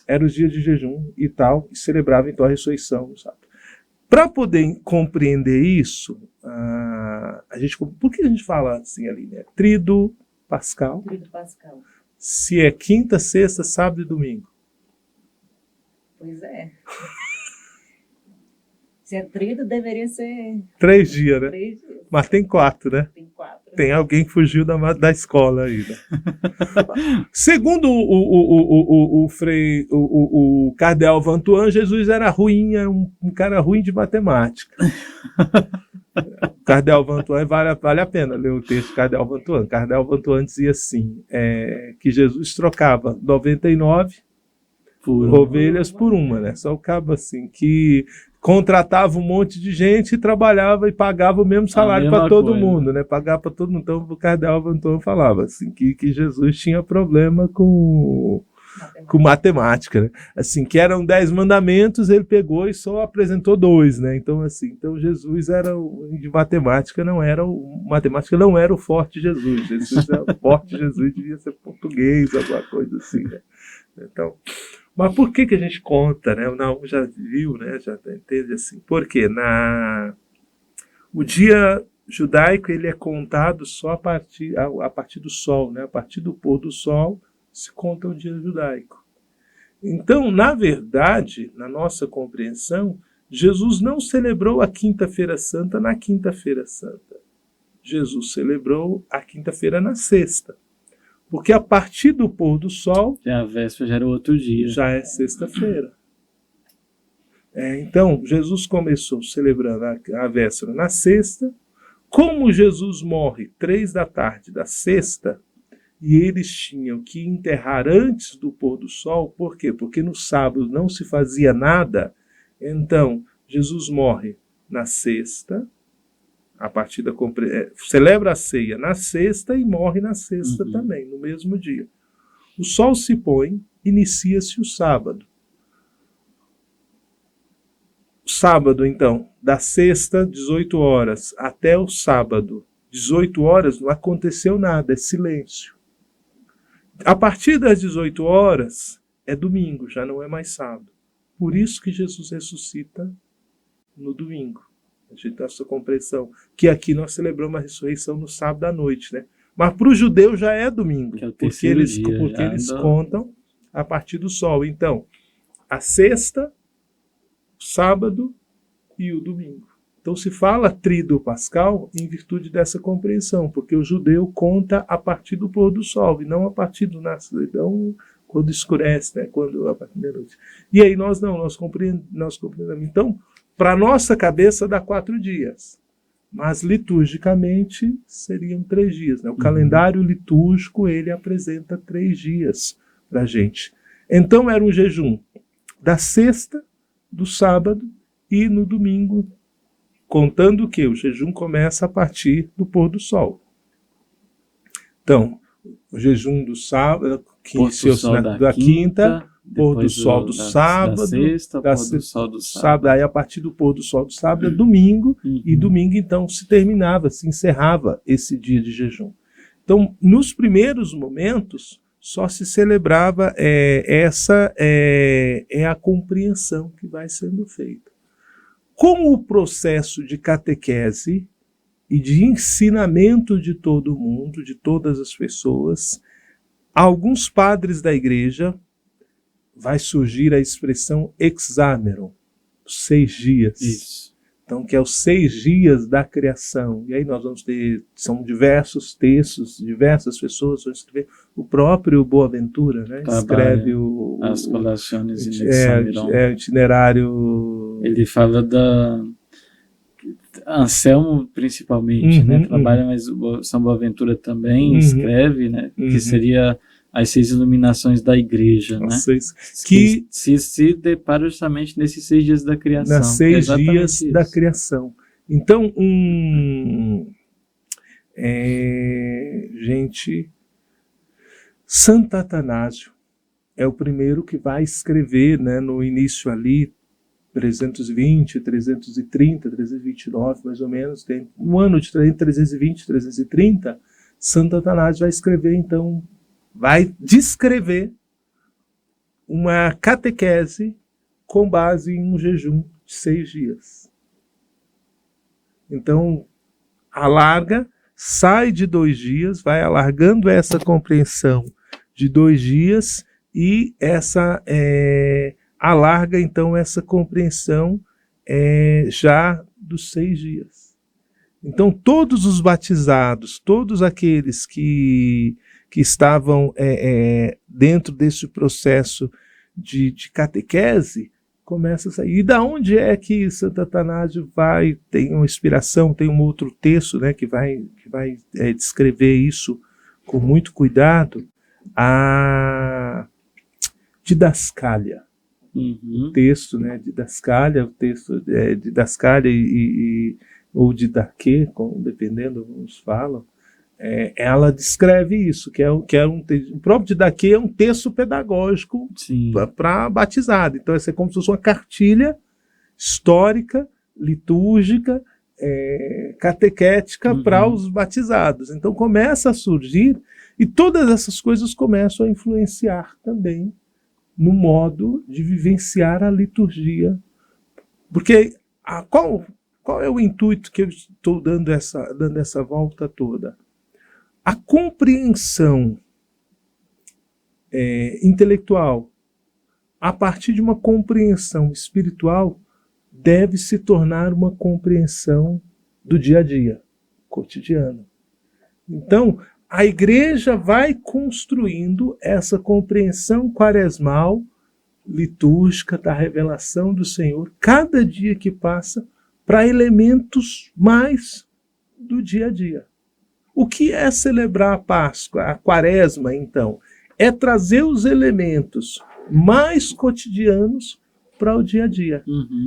era o dia de jejum e tal, e celebrava então a ressurreição no sábado. Para poder compreender isso, por que a gente fala assim ali, né? Tríduo Pascal. Se é quinta, sexta, sábado e domingo. Pois é. Se é trido, deveria ser 3 dias, né? 3 dias. Mas tem 4, né? Tem 4. Tem alguém que fugiu da escola ainda. Segundo o cardeal Vantuan, Jesus era ruim, era um cara ruim de matemática. O cardeal Vantuan, vale a pena ler o texto do cardeal Vantuan. O cardeal Vantuan dizia assim, que Jesus trocava 99 ovelhas por uma, né? Só o cabo assim, que contratava um monte de gente e trabalhava e pagava o mesmo salário para todo mundo, né? Pagava para todo mundo. Então o cardeal Vantuan falava assim, que Jesus tinha problema com matemática, né? Assim, que eram 10 mandamentos, ele pegou e só apresentou 2, né? Então, assim, Jesus era de matemática não era o forte de Jesus. O forte de Jesus devia ser português, alguma coisa assim, né? Então, mas por que a gente conta, né? O Naum já viu, né? Já entende assim. Porque o dia judaico ele é contado só a partir do sol, né? A partir do pôr do sol se conta o dia judaico. Então, na verdade, na nossa compreensão, Jesus não celebrou a Quinta-feira Santa na Quinta-feira Santa. Jesus celebrou a Quinta-feira na sexta. Porque a partir do pôr do sol... A véspera já era outro dia. Já é sexta-feira. Então, Jesus começou celebrando a véspera na sexta. Como Jesus morre 3 da tarde da sexta, e eles tinham que enterrar antes do pôr do sol, por quê? Porque no sábado não se fazia nada. Então, Jesus morre na sexta, a partir celebra a ceia na sexta e morre na sexta também, no mesmo dia. O sol se põe, inicia-se o sábado. Sábado, então, da sexta, 18 horas, até o sábado, 18 horas, não aconteceu nada, é silêncio. A partir das 18 horas, é domingo, já não é mais sábado. Por isso que Jesus ressuscita no domingo. A gente tem essa compreensão, que aqui nós celebramos a ressurreição no sábado à noite, né? Mas para o judeu já é domingo, que é o porque eles contam a partir do sol. Então, a sexta, o sábado e o domingo. Então se fala tríduo pascal em virtude dessa compreensão, porque o judeu conta a partir do pôr do sol e não a partir do nascer. Então, quando escurece, né? A partir da noite. E aí nós compreendemos. Então, para nossa cabeça dá 4 dias, mas liturgicamente seriam 3 dias. Né? O calendário litúrgico ele apresenta 3 dias para a gente. Então era um jejum da sexta, do sábado e no domingo, contando que o jejum começa a partir do pôr do sol. Então, o jejum do sábado, que iniciou-se da quinta, pôr do sol do sábado, da sexta, pôr do sol do sábado. Aí a partir do pôr do sol do sábado é domingo, e domingo então se encerrava esse dia de jejum. Então, nos primeiros momentos, só se celebrava essa a compreensão que vai sendo feita. Com o processo de catequese e de ensinamento de todo mundo, de todas as pessoas, alguns padres da igreja vai surgir a expressão hexámeron, 6 dias. Isso. Então, que é os 6 dias da criação. E aí nós vamos ter, são diversos textos, diversas pessoas vão escrever. O próprio Boaventura, né, escreve as colações o itinerário. Ele fala da Anselmo principalmente, né, trabalha, mas São Boaventura também escreve, né, que seria as 6 iluminações da igreja, né? Que se depara justamente nesses 6 dias da criação. Nas 6 dias da criação. Então, gente, Santo Atanásio é o primeiro que vai escrever, né, no início ali, 320, 330, 329, mais ou menos, tem um ano de 320, 330, Santo Atanásio vai escrever, então, vai descrever uma catequese com base em um jejum de 6 dias. Então, alarga, sai de 2 dias, vai alargando essa compreensão de 2 dias e alarga então essa compreensão já dos 6 dias. Então todos os batizados, todos aqueles que estavam dentro desse processo de catequese, começa a sair. E da onde é que Santo Atanásio tem uma inspiração, tem um outro texto, né, que vai descrever isso com muito cuidado, a Didascália. O texto, né, Didascália, o texto Didascália ou Didaquê, dependendo uns falam, ela descreve isso, que é um texto. O próprio Didaquê é um texto pedagógico para batizado. Então, é como se fosse uma cartilha histórica, litúrgica, catequética para os batizados. Então, começa a surgir, e todas essas coisas começam a influenciar também no modo de vivenciar a liturgia. Porque qual é o intuito que eu estou dando essa volta toda? A compreensão intelectual, a partir de uma compreensão espiritual, deve se tornar uma compreensão do dia a dia, cotidiano. Então, a igreja vai construindo essa compreensão quaresmal, litúrgica, da revelação do Senhor, cada dia que passa, para elementos mais do dia a dia. O que é celebrar a Páscoa, a Quaresma, então? É trazer os elementos mais cotidianos para o dia a dia.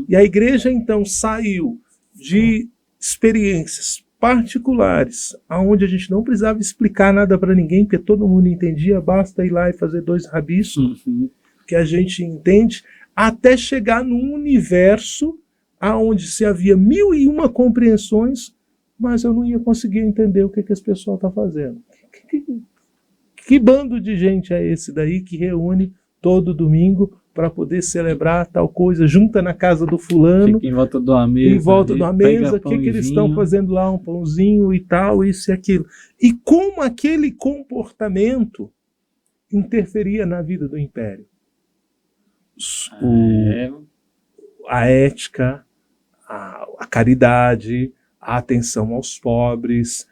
E a igreja, então, saiu de experiências particulares, onde a gente não precisava explicar nada para ninguém, porque todo mundo entendia, basta ir lá e fazer 2 rabiscos, que a gente entende, até chegar num universo onde se havia 1001 compreensões, mas eu não ia conseguir entender o que esse pessoal está fazendo. Que bando de gente é esse daí que reúne todo domingo para poder celebrar tal coisa, junta na casa do fulano, fica em volta de uma mesa, o que eles estão fazendo lá, um pãozinho e tal, isso e aquilo. E como aquele comportamento interferia na vida do império. A ética, a caridade, a atenção aos pobres,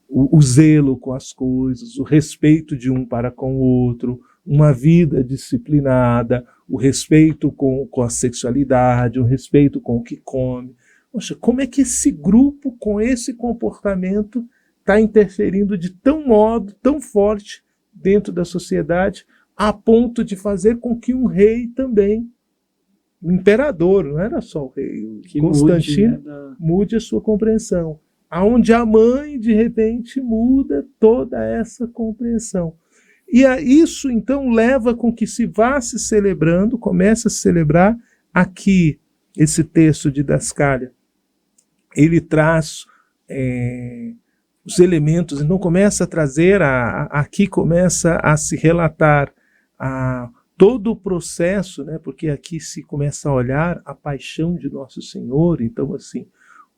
o zelo com as coisas, o respeito de um para com o outro, uma vida disciplinada, o respeito com a sexualidade, o respeito com o que come. Poxa, como é que esse grupo, com esse comportamento, está interferindo de modo tão forte dentro da sociedade, a ponto de fazer com que um rei também, o imperador, não era só o rei, o Constantino, mude a sua compreensão. Aonde a mãe, de repente, muda toda essa compreensão. E isso, então, leva com que se vá se celebrando, comece a se celebrar aqui, esse texto de Didascália. Ele traz os elementos, então começa a trazer, aqui começa a se relatar todo o processo, né, porque aqui se começa a olhar a paixão de Nosso Senhor. Então, assim,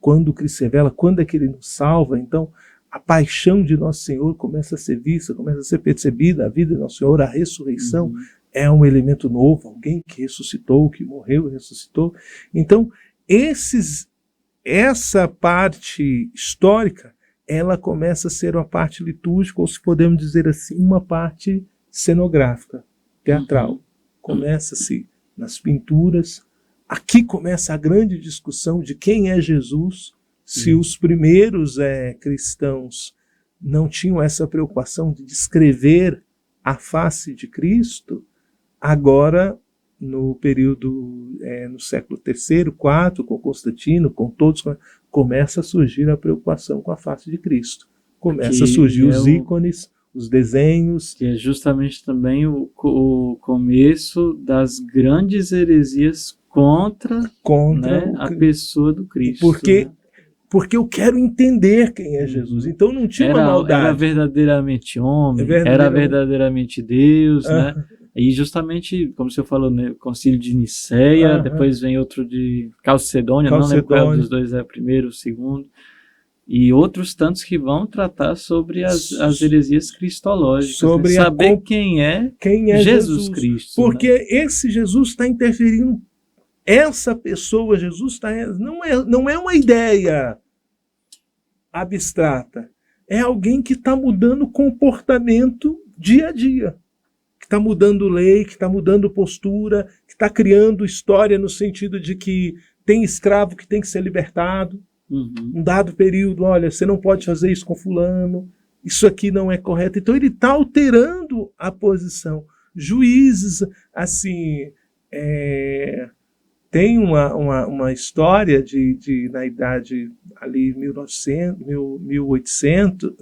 quando Cristo se revela, quando é que Ele nos salva, então a paixão de Nosso Senhor começa a ser vista, começa a ser percebida, a vida de Nosso Senhor, a ressurreição é um elemento novo, alguém que ressuscitou, que morreu e ressuscitou. Então, essa parte histórica, ela começa a ser uma parte litúrgica, ou se podemos dizer assim, uma parte cenográfica, teatral. Começa-se nas pinturas. Aqui começa a grande discussão de quem é Jesus. Se os primeiros cristãos não tinham essa preocupação de descrever a face de Cristo, agora, no período, no século III, IV, com Constantino, com todos, começa a surgir a preocupação com a face de Cristo. Começa a surgir os ícones, os desenhos. Que é justamente também o começo das grandes heresias contra né, a pessoa do Cristo. Porque eu quero entender quem é Jesus. Então não tinha uma maldade. Era verdadeiramente homem, era verdadeiramente Deus, né? E justamente, como o senhor falou, né, o Concílio de Niceia, depois vem outro de Calcedônia, não lembro qual dos dois é o primeiro, o segundo. E outros tantos que vão tratar sobre as heresias cristológicas, Sobre saber quem é Jesus Cristo. Porque né? esse Jesus está interferindo. Essa pessoa, Jesus, não é uma ideia abstrata. É alguém que está mudando o comportamento dia a dia. Que está mudando lei, que está mudando postura, que está criando história no sentido de que tem escravo que tem que ser libertado. Um dado período, olha, você não pode fazer isso com fulano, isso aqui não é correto. Então ele está alterando a posição. Juízes, assim, tem uma história na idade ali 1800,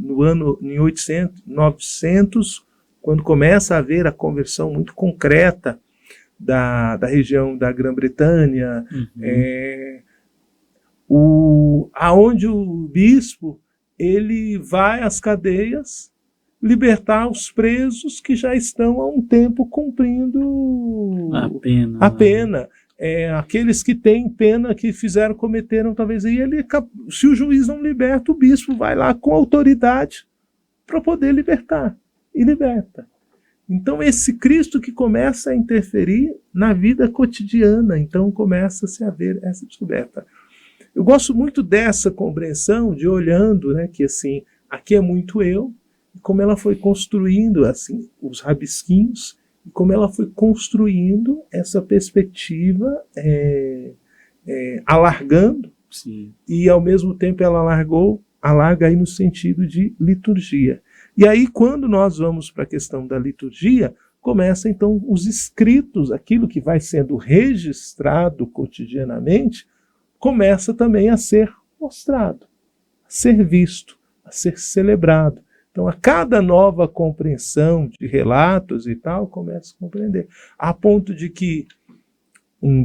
no ano 900, quando começa a haver a conversão muito concreta da região da Grã-Bretanha, aonde o bispo ele vai às cadeias libertar os presos que já estão há um tempo cumprindo a pena. Aqueles que têm pena, que cometeram talvez, e se o juiz não liberta, o bispo vai lá com autoridade para poder libertar, e liberta. Então esse Cristo que começa a interferir na vida cotidiana, então começa-se a ver essa descoberta. Eu gosto muito dessa compreensão de olhando, né, que assim, aqui é muito eu, e como ela foi construindo assim os rabisquinhos, e como ela foi construindo essa perspectiva, alargando. Sim. E ao mesmo tempo ela alarga aí no sentido de liturgia. E aí quando nós vamos para a questão da liturgia, começa então os escritos, aquilo que vai sendo registrado cotidianamente, começa também a ser mostrado, a ser visto, a ser celebrado. Então, a cada nova compreensão de relatos e tal, começa a compreender. A ponto de que um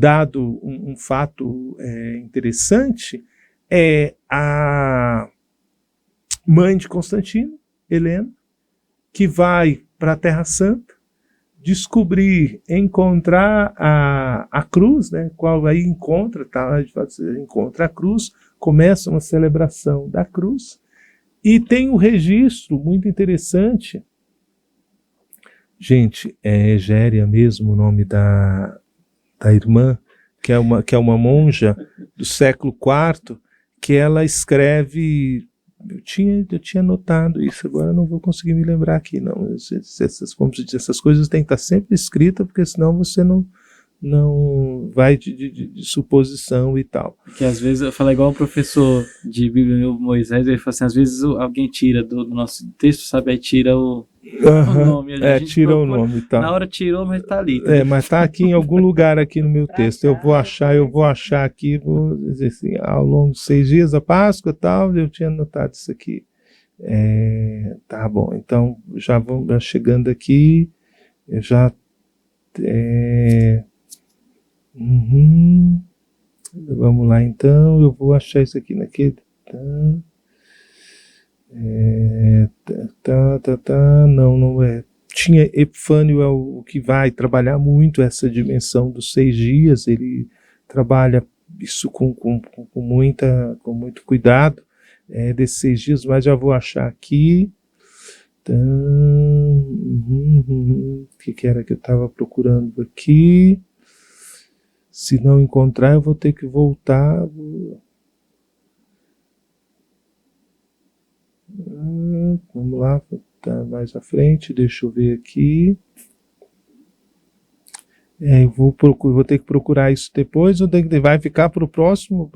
fato interessante é a mãe de Constantino, Helena, que vai para a Terra Santa, encontrar a cruz, né, qual aí encontra a cruz, começa uma celebração da cruz, e tem um registro muito interessante. Gente, é Egéria mesmo o nome da irmã, que é uma monja do século IV, que ela escreve. Eu tinha notado isso, agora não vou conseguir me lembrar aqui, não. Essas coisas têm que estar sempre escritas, porque senão você não vai de suposição e tal. Que às vezes, eu falo igual um professor de Bíblia, o Moisés, ele fala assim, às vezes alguém tira do nosso texto, sabe, aí tira o nome. Tira o nome e tal. Na hora tirou, mas está ali. Mas está aqui em algum lugar aqui no meu texto. Eu vou achar aqui, vou dizer assim, ao longo de 6 dias da Páscoa e tal, eu tinha notado isso aqui. Tá bom, então já vamos chegando aqui, eu já... Vamos lá então, eu vou achar isso aqui naquele. Não é. Tinha Epifânio, é o que vai trabalhar muito essa dimensão dos 6 dias, ele trabalha isso com muito cuidado, desses 6 dias, mas já vou achar aqui. O que era que eu estava procurando aqui? Se não encontrar, eu vou ter que voltar. Vamos lá, tá mais à frente, deixa eu ver aqui. Eu vou ter que procurar isso depois, ou vai ficar para o próximo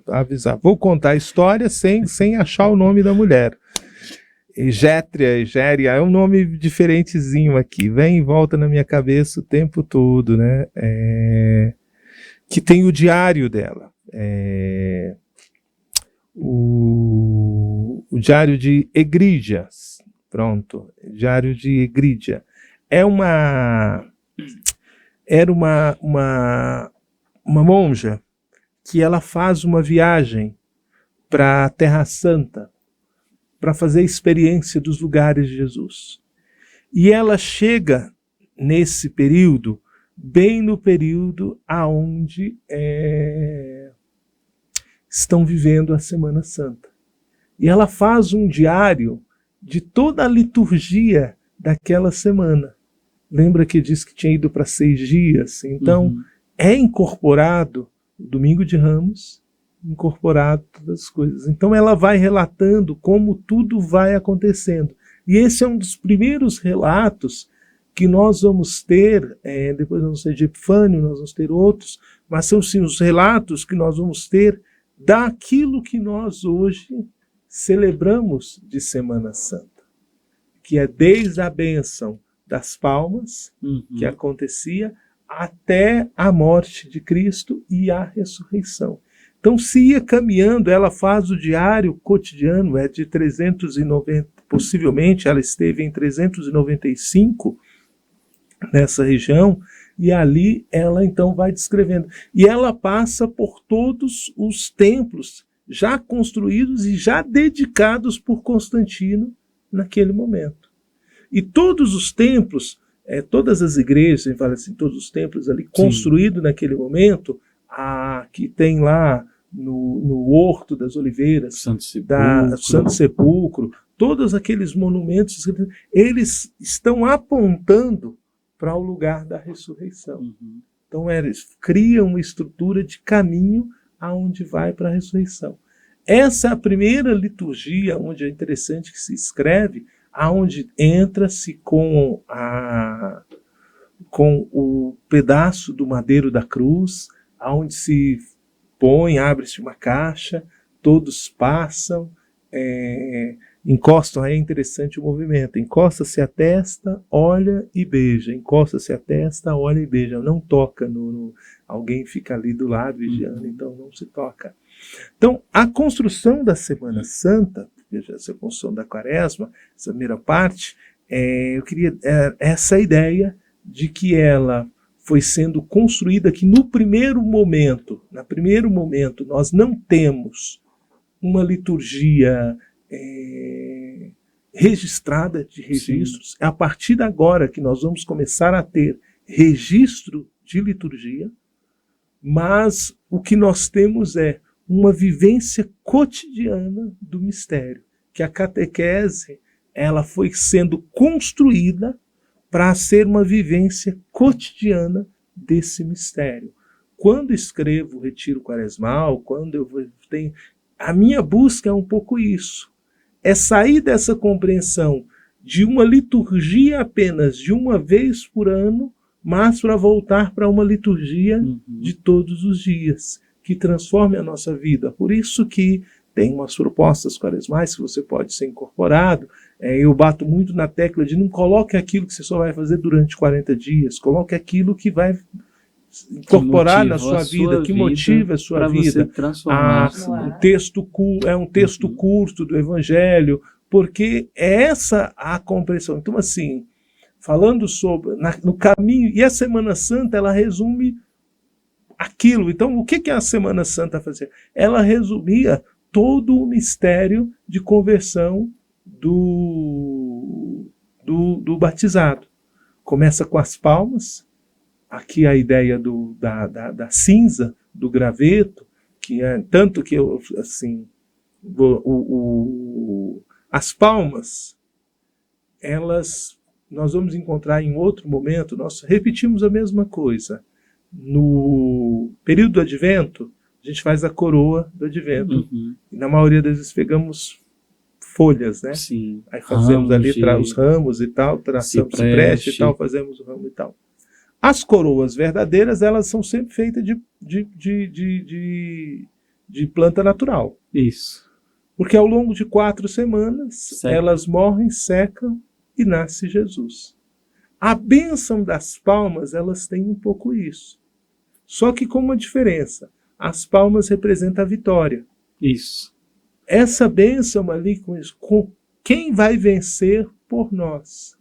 avisar. Vou contar a história sem achar o nome da mulher. Egéria, é um nome diferentezinho aqui, vem e volta na minha cabeça o tempo todo, né? Que tem o diário dela, o diário de Egrídias, pronto, diário de Egrídia. Era uma monja que ela faz uma viagem para a Terra Santa, para fazer a experiência dos lugares de Jesus. E ela chega nesse período, bem no período aonde estão vivendo a Semana Santa. E ela faz um diário de toda a liturgia daquela semana. Lembra que disse que tinha ido para 6 dias? Então, é incorporado o Domingo de Ramos, incorporado todas as coisas. Então, ela vai relatando como tudo vai acontecendo. E esse é um dos primeiros relatos que nós vamos ter, depois vamos ter de Epifânio, nós vamos ter outros, mas são sim os relatos que nós vamos ter daquilo que nós hoje celebramos de Semana Santa, que é desde a bênção das palmas, que acontecia, até a morte de Cristo e a ressurreição. Então se ia caminhando, ela faz o diário cotidiano, é de 390, possivelmente ela esteve em 395 nessa região, e ali ela então vai descrevendo. E ela passa por todos os templos já construídos e já dedicados por Constantino naquele momento. E todos os templos, todas as igrejas, fala assim, todos os templos ali construídos naquele momento, que tem lá no Horto das Oliveiras, Santo Sepulcro, todos aqueles monumentos, eles estão apontando para o lugar da ressurreição. Então eles criam uma estrutura de caminho aonde vai para a ressurreição. Essa é a primeira liturgia, onde é interessante que se escreve, aonde entra-se com o pedaço do madeiro da cruz, aonde se põe, abre-se uma caixa, todos passam, encostam, aí é interessante o movimento, encosta-se a testa, olha e beija, encosta-se a testa, olha e beija, não toca, alguém fica ali do lado vigiando, então não se toca. Então, a construção da Semana Santa, veja, essa construção da Quaresma, essa primeira parte, eu queria essa ideia de que ela foi sendo construída, que no primeiro momento, nós não temos uma liturgia registrada de registros. É a partir de agora que nós vamos começar a ter registro de liturgia, mas o que nós temos é uma vivência cotidiana do mistério, que a catequese ela foi sendo construída para ser uma vivência cotidiana desse mistério. Quando escrevo o Retiro Quaresmal, quando eu tenho, a minha busca é um pouco isso, é sair dessa compreensão de uma liturgia apenas de uma vez por ano, mas para voltar para uma liturgia de todos os dias, que transforme a nossa vida. Por isso que tem umas propostas quaresmais que você pode ser incorporado. Eu bato muito na tecla de não coloque aquilo que você só vai fazer durante 40 dias, coloque aquilo que vai incorporar na sua vida, que motiva a sua vida. Um texto curto do Evangelho, porque é essa a compreensão. Então, assim, falando sobre no caminho, e a Semana Santa, ela resume aquilo. Então, o que a Semana Santa fazia? Ela resumia todo o mistério de conversão do batizado. Começa com as palmas, aqui a ideia da cinza, do graveto, que é tanto que eu, assim, as palmas, nós vamos encontrar em outro momento, nós repetimos a mesma coisa. No período do Advento, a gente faz a coroa do Advento. E na maioria das vezes pegamos folhas, né? Sim. Aí fazemos os ramos e tal, traçamos cipreste e tal, fazemos o ramo e tal. As coroas verdadeiras, elas são sempre feitas de planta natural. Isso. Porque ao longo de 4 semanas, elas morrem, secam e nasce Jesus. A bênção das palmas, elas têm um pouco isso. Só que com uma diferença. As palmas representam a vitória. Isso. Essa bênção ali, com quem vai vencer por nós?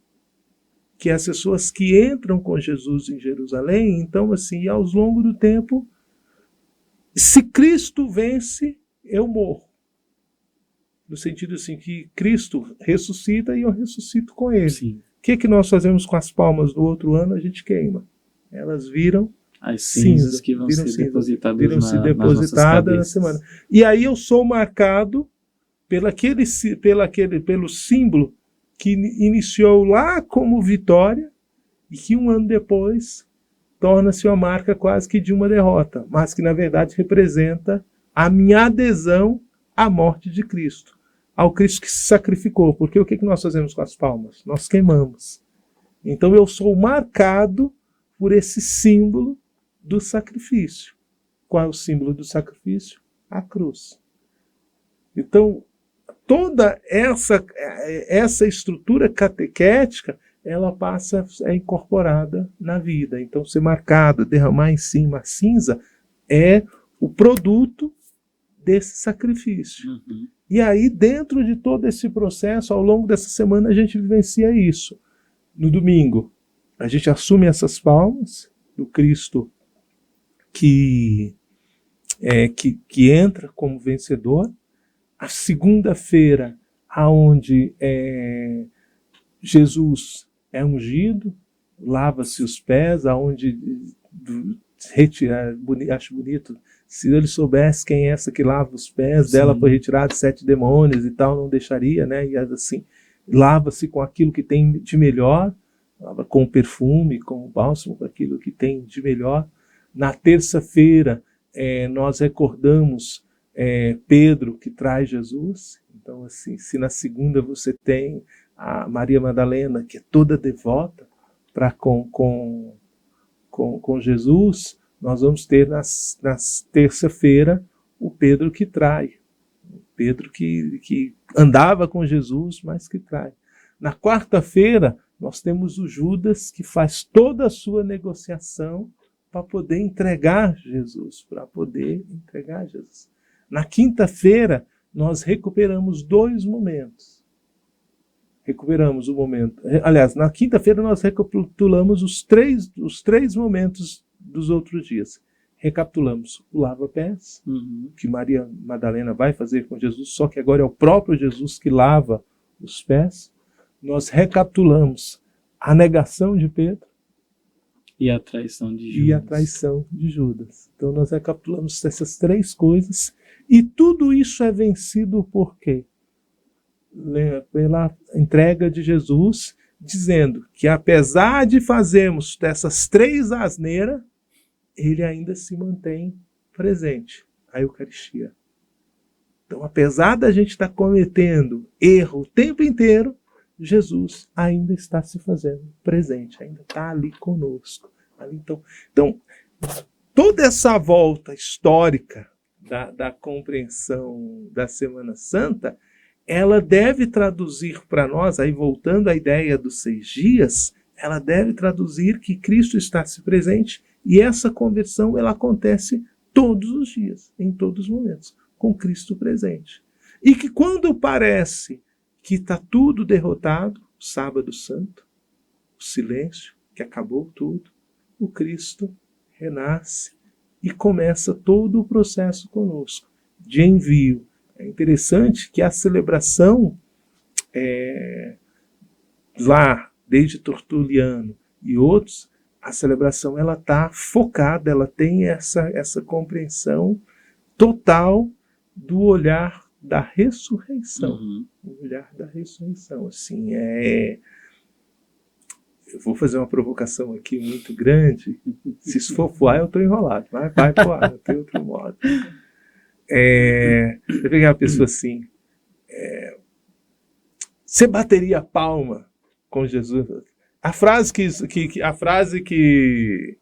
Que as pessoas que entram com Jesus em Jerusalém, então assim, ao longo do tempo, se Cristo vence, eu morro. No sentido assim, que Cristo ressuscita e eu ressuscito com ele. Sim. O que nós fazemos com as palmas do outro ano? A gente queima. Elas viram As cinzas que vão viram ser cinza, depositadas viram se nas depositadas na nossas semana. cabeças. E aí eu sou marcado pelo símbolo que iniciou lá como vitória e que um ano depois torna-se uma marca quase que de uma derrota, mas que na verdade representa a minha adesão à morte de Cristo, ao Cristo que se sacrificou. Porque o que nós fazemos com as palmas? Nós queimamos. Então eu sou marcado por esse símbolo do sacrifício. Qual é o símbolo do sacrifício? A cruz. Então, toda essa estrutura catequética, ela passa a incorporada na vida. Então, ser marcado, derramar em cima a cinza, é o produto desse sacrifício. Uhum. E aí, dentro de todo esse processo, ao longo dessa semana, a gente vivencia isso. No domingo, a gente assume essas palmas do Cristo que entra como vencedor. A segunda-feira, aonde Jesus é ungido, lava-se os pés, aonde acho bonito, se ele soubesse quem é essa que lava os pés, sim, dela foi retirado 7 demônios e tal, não deixaria, né? E assim, lava-se com aquilo que tem de melhor, lava com perfume, com bálsamo, com aquilo que tem de melhor. Na terça-feira, nós recordamos Pedro que traz Jesus. Então, assim, se na segunda você tem a Maria Madalena, que é toda devota com Jesus, nós vamos ter na terça-feira o Pedro que trai. O Pedro que andava com Jesus, mas que trai. Na quarta-feira, nós temos o Judas que faz toda a sua negociação para poder entregar Jesus, Na quinta-feira, nós recuperamos 2 momentos. Recuperamos o momento... Aliás, na quinta-feira nós recapitulamos os três momentos dos outros dias. Recapitulamos o lava-pés, que Maria Madalena vai fazer com Jesus, só que agora é o próprio Jesus que lava os pés. Nós recapitulamos a negação de Pedro, e a traição de Judas. Então nós recapitulamos essas 3 coisas. E tudo isso é vencido por quê? Pela entrega de Jesus, dizendo que apesar de fazermos dessas 3 asneiras, ele ainda se mantém presente, a Eucaristia. Então, apesar da gente estar cometendo erro o tempo inteiro, Jesus ainda está se fazendo presente, ainda está ali conosco. Então, toda essa volta histórica da compreensão da Semana Santa, ela deve traduzir para nós, aí voltando à ideia dos 6 dias, ela deve traduzir que Cristo está se presente e essa conversão ela acontece todos os dias, em todos os momentos, com Cristo presente. E que quando parece que está tudo derrotado, o Sábado Santo, o silêncio, que acabou tudo, o Cristo renasce e começa todo o processo conosco, de envio. É interessante que a celebração, lá, desde Tertuliano e outros, a celebração ela está focada, ela tem essa compreensão total do olhar da ressurreição. O olhar da ressurreição. Assim, eu vou fazer uma provocação aqui muito grande. Se isso for pro ar, eu estou enrolado. Mas vai pro ar, não tem outro modo. Eu peguei uma pessoa assim. Você bateria a palma com Jesus? A frase que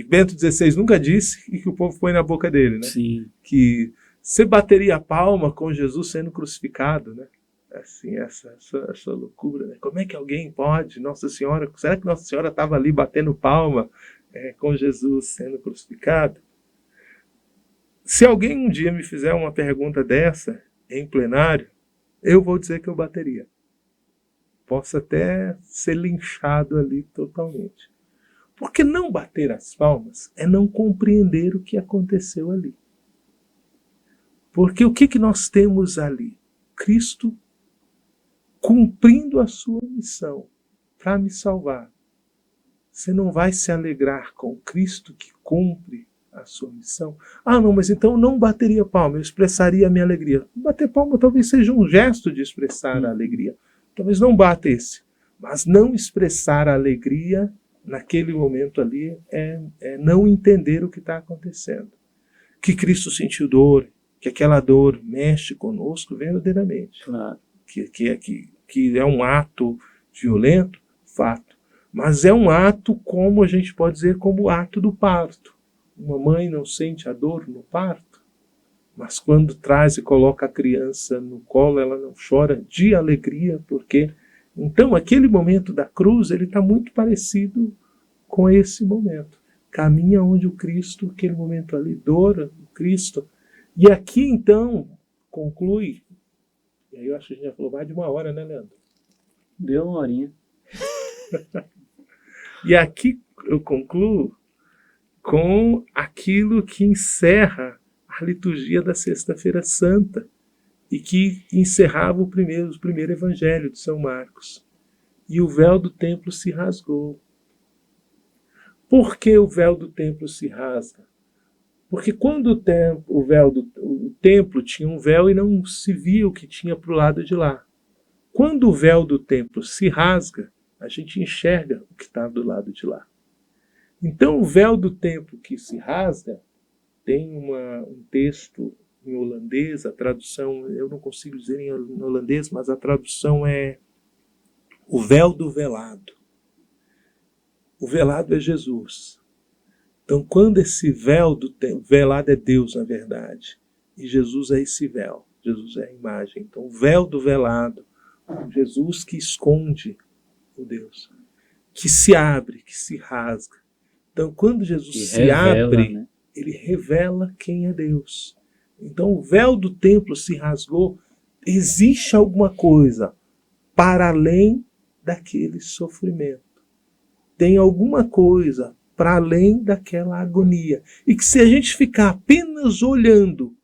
Bento XVI nunca disse e que o povo põe na boca dele, né? Sim. Que você bateria a palma com Jesus sendo crucificado, né? Assim, essa loucura, né? Como é que alguém pode? Nossa Senhora, será que Nossa Senhora estava ali batendo palma com Jesus sendo crucificado? Se alguém um dia me fizer uma pergunta dessa em plenário, eu vou dizer que eu bateria. Posso até ser linchado ali totalmente. Porque não bater as palmas é não compreender o que aconteceu ali. Porque o que nós temos ali? Cristo cumprindo a sua missão para me salvar, Você não vai se alegrar com o Cristo que cumpre a sua missão? Ah, não, mas então eu não bateria palma, eu expressaria a minha alegria. Bater palma talvez seja um gesto de expressar a alegria. Talvez não bata esse. Mas não expressar a alegria naquele momento ali é não entender o que está acontecendo. Que Cristo sentiu dor, que aquela dor mexe conosco verdadeiramente. Claro. Que é um ato violento, fato. Mas é um ato, como a gente pode dizer, como o ato do parto. Uma mãe não sente a dor no parto, mas quando traz e coloca a criança no colo, ela não chora de alegria, porque... Então, aquele momento da cruz, ele está muito parecido com esse momento. Caminha onde o Cristo, aquele momento ali, dor, o Cristo. E aqui, então, conclui. E aí eu acho que a gente já falou mais de 1 hora, né, Leandro? Deu 1 horinha. E aqui eu concluo com aquilo que encerra a liturgia da Sexta-feira Santa e que encerrava o primeiro evangelho de São Marcos. E o véu do templo se rasgou. Por que o véu do templo se rasga? Porque quando o templo tinha um véu e não se via o que tinha para o lado de lá. Quando o véu do templo se rasga, a gente enxerga o que está do lado de lá. Então o véu do templo que se rasga tem um texto em holandês, a tradução, eu não consigo dizer em holandês, mas a tradução é o véu do velado. O velado é Jesus. Então, quando esse véu do templo, velado é Deus, na verdade, e Jesus é esse véu, Jesus é a imagem. Então, o véu do velado, Jesus que esconde o Deus, que se abre, que se rasga. Então, quando Jesus se abre, né? Ele revela quem é Deus. Então, o véu do templo se rasgou. Existe alguma coisa para além daquele sofrimento. Tem alguma coisa para além daquela agonia. E que se a gente ficar apenas olhando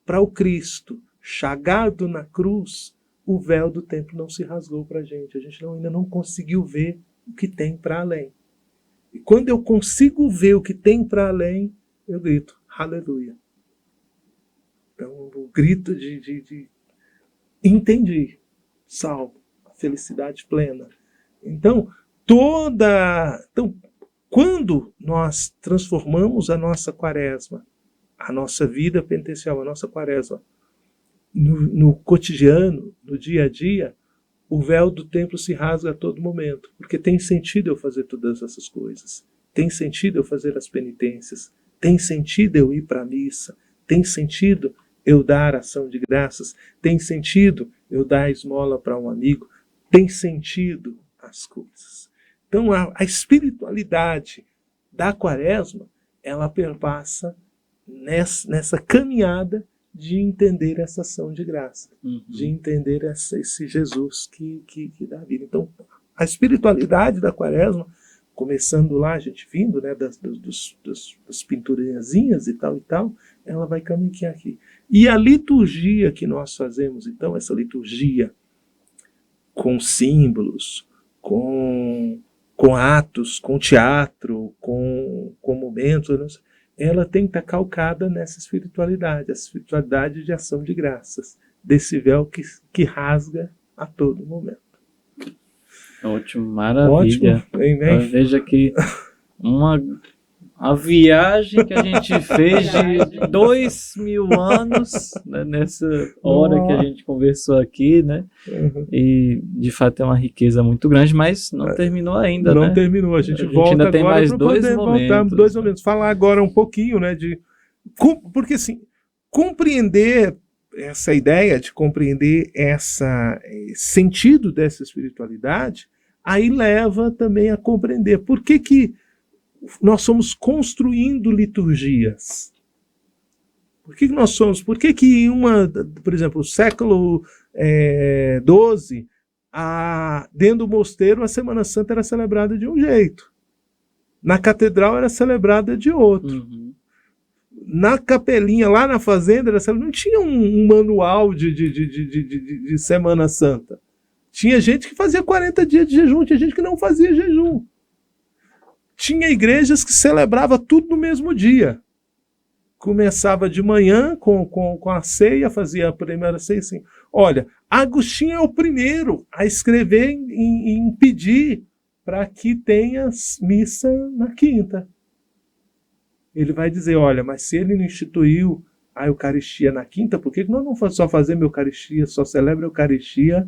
para o Cristo chagado na cruz, o véu do templo não se rasgou para a gente. A gente ainda não conseguiu ver o que tem para além. E quando eu consigo ver o que tem para além, eu grito, aleluia. Então, o grito de entendi, salvo, a felicidade plena. Então, quando nós transformamos a nossa quaresma, a nossa vida penitencial, a nossa quaresma, no cotidiano, no dia a dia, o véu do templo se rasga a todo momento, porque tem sentido eu fazer todas essas coisas, tem sentido eu fazer as penitências, tem sentido eu ir para a missa, tem sentido eu dar ação de graças, tem sentido eu dar a esmola para um amigo, tem sentido as coisas. Então a espiritualidade da quaresma, ela perpassa nessa caminhada de entender essa ação de graça, de entender esse Jesus que dá vida. Então a espiritualidade da quaresma, começando lá, a gente vindo, né, das pinturazinhas e tal, ela vai caminhar aqui. E a liturgia que nós fazemos, então, essa liturgia com símbolos, com atos, com teatro, com momentos, ela tem que estar calcada nessa espiritualidade, a espiritualidade de ação de graças, desse véu que rasga a todo momento. Ótimo, maravilha. Ótimo. Veja que a viagem que a gente fez de 2000 anos, né, nessa hora que a gente conversou aqui, né? E de fato é uma riqueza muito grande, mas não terminou ainda, não né? Não terminou, a gente volta ainda tem agora mais dois momentos. Falar agora um pouquinho, né? Porque assim, compreender essa ideia de compreender esse sentido dessa espiritualidade, aí leva também a compreender por que nós somos construindo liturgias. Por que nós somos? Por que por exemplo, o século XII, dentro do mosteiro, a Semana Santa era celebrada de um jeito. Na catedral era celebrada de outro. Na capelinha, lá na fazenda, não tinha um manual de Semana Santa. Tinha gente que fazia 40 dias de jejum, tinha gente que não fazia jejum. Tinha igrejas que celebrava tudo no mesmo dia. Começava de manhã com a ceia, fazia a primeira ceia assim. Olha, Agostinho é o primeiro a escrever em pedir para que tenha missa na quinta. Ele vai dizer, olha, mas se ele não instituiu a Eucaristia na quinta, por que nós não só fazemos a Eucaristia, só celebra a Eucaristia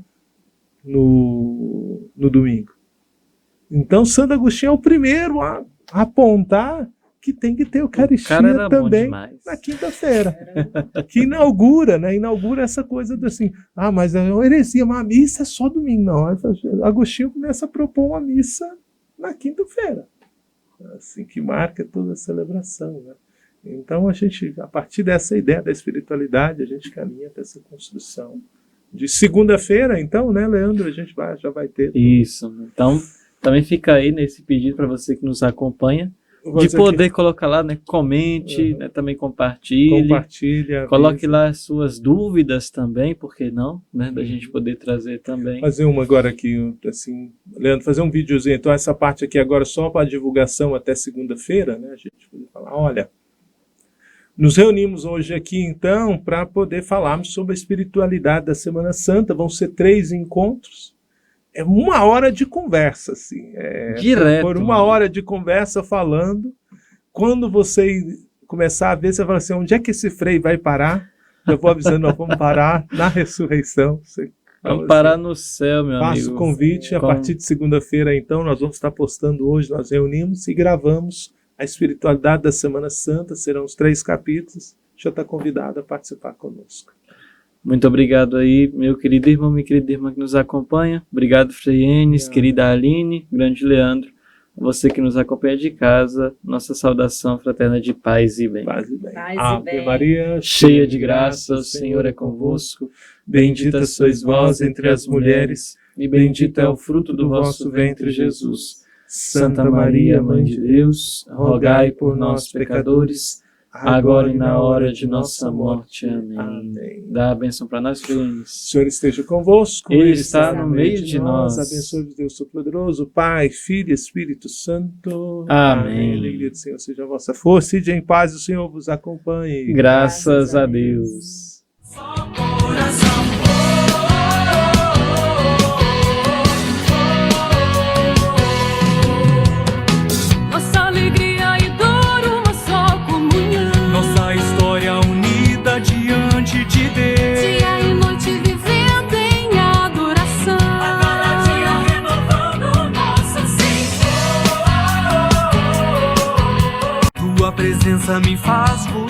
no domingo? Então, Santo Agostinho é o primeiro a apontar que tem que ter Eucaristia também na quinta-feira. Que inaugura, né? Inaugura essa coisa assim, mas é uma heresia, mas a missa é só domingo. Não, Agostinho começa a propor uma missa na quinta-feira, assim, que marca toda a celebração, né? Então, a partir dessa ideia da espiritualidade, a gente caminha para essa construção. De segunda-feira, então, né, Leandro, a gente já vai ter. Isso. Então, também fica aí nesse pedido para você que nos acompanha, de poder colocar lá, né, comente, né, também compartilha, coloque lá as suas dúvidas também, por que não, né, da gente poder trazer também. Fazer uma agora aqui, assim, Leandro, fazer um videozinho, então essa parte aqui agora só para divulgação até segunda-feira, né, a gente poder falar, olha, nos reunimos hoje aqui então para poder falarmos sobre a espiritualidade da Semana Santa, vão ser 3 encontros, é 1 hora de conversa, assim. Direto. Por 1 hora de conversa falando. Quando você começar a ver, você fala assim, onde é que esse freio vai parar? Eu vou avisando, nós vamos parar na ressurreição. Vamos parar no céu, meu amigo. Faço o convite, a partir de segunda-feira, então, nós vamos estar postando hoje, nós reunimos e gravamos a espiritualidade da Semana Santa, serão os 3 capítulos. Já está convidado a participar conosco. Muito obrigado aí, meu querido irmão, minha querida irmã que nos acompanha. Obrigado, Frei Enes, querida Aline, grande Leandro. Você que nos acompanha de casa, nossa saudação fraterna de paz e bem. Paz e bem. Ave Maria, cheia de graça, o Senhor é convosco. Bendita sois vós entre as mulheres, e bendito é o fruto do vosso ventre, Jesus. Santa Maria, Mãe de Deus, rogai por nós, pecadores, agora e na hora de nossa morte. Amém. Amém. Dá a bênção para nós, filhos. O Senhor esteja convosco. Ele está no meio de nós. Abençoe-vos, Deus Todo-Poderoso, Pai, Filho e Espírito Santo. Amém. A alegria do Senhor seja a vossa força. Ide em paz, o Senhor vos acompanhe. Graças a Deus. Nossa alegria e dor, uma só comunhão. Nossa história unida diante de Deus. Dia e noite vivendo em adoração. A cada dia renovando nosso sim. Tua presença me faz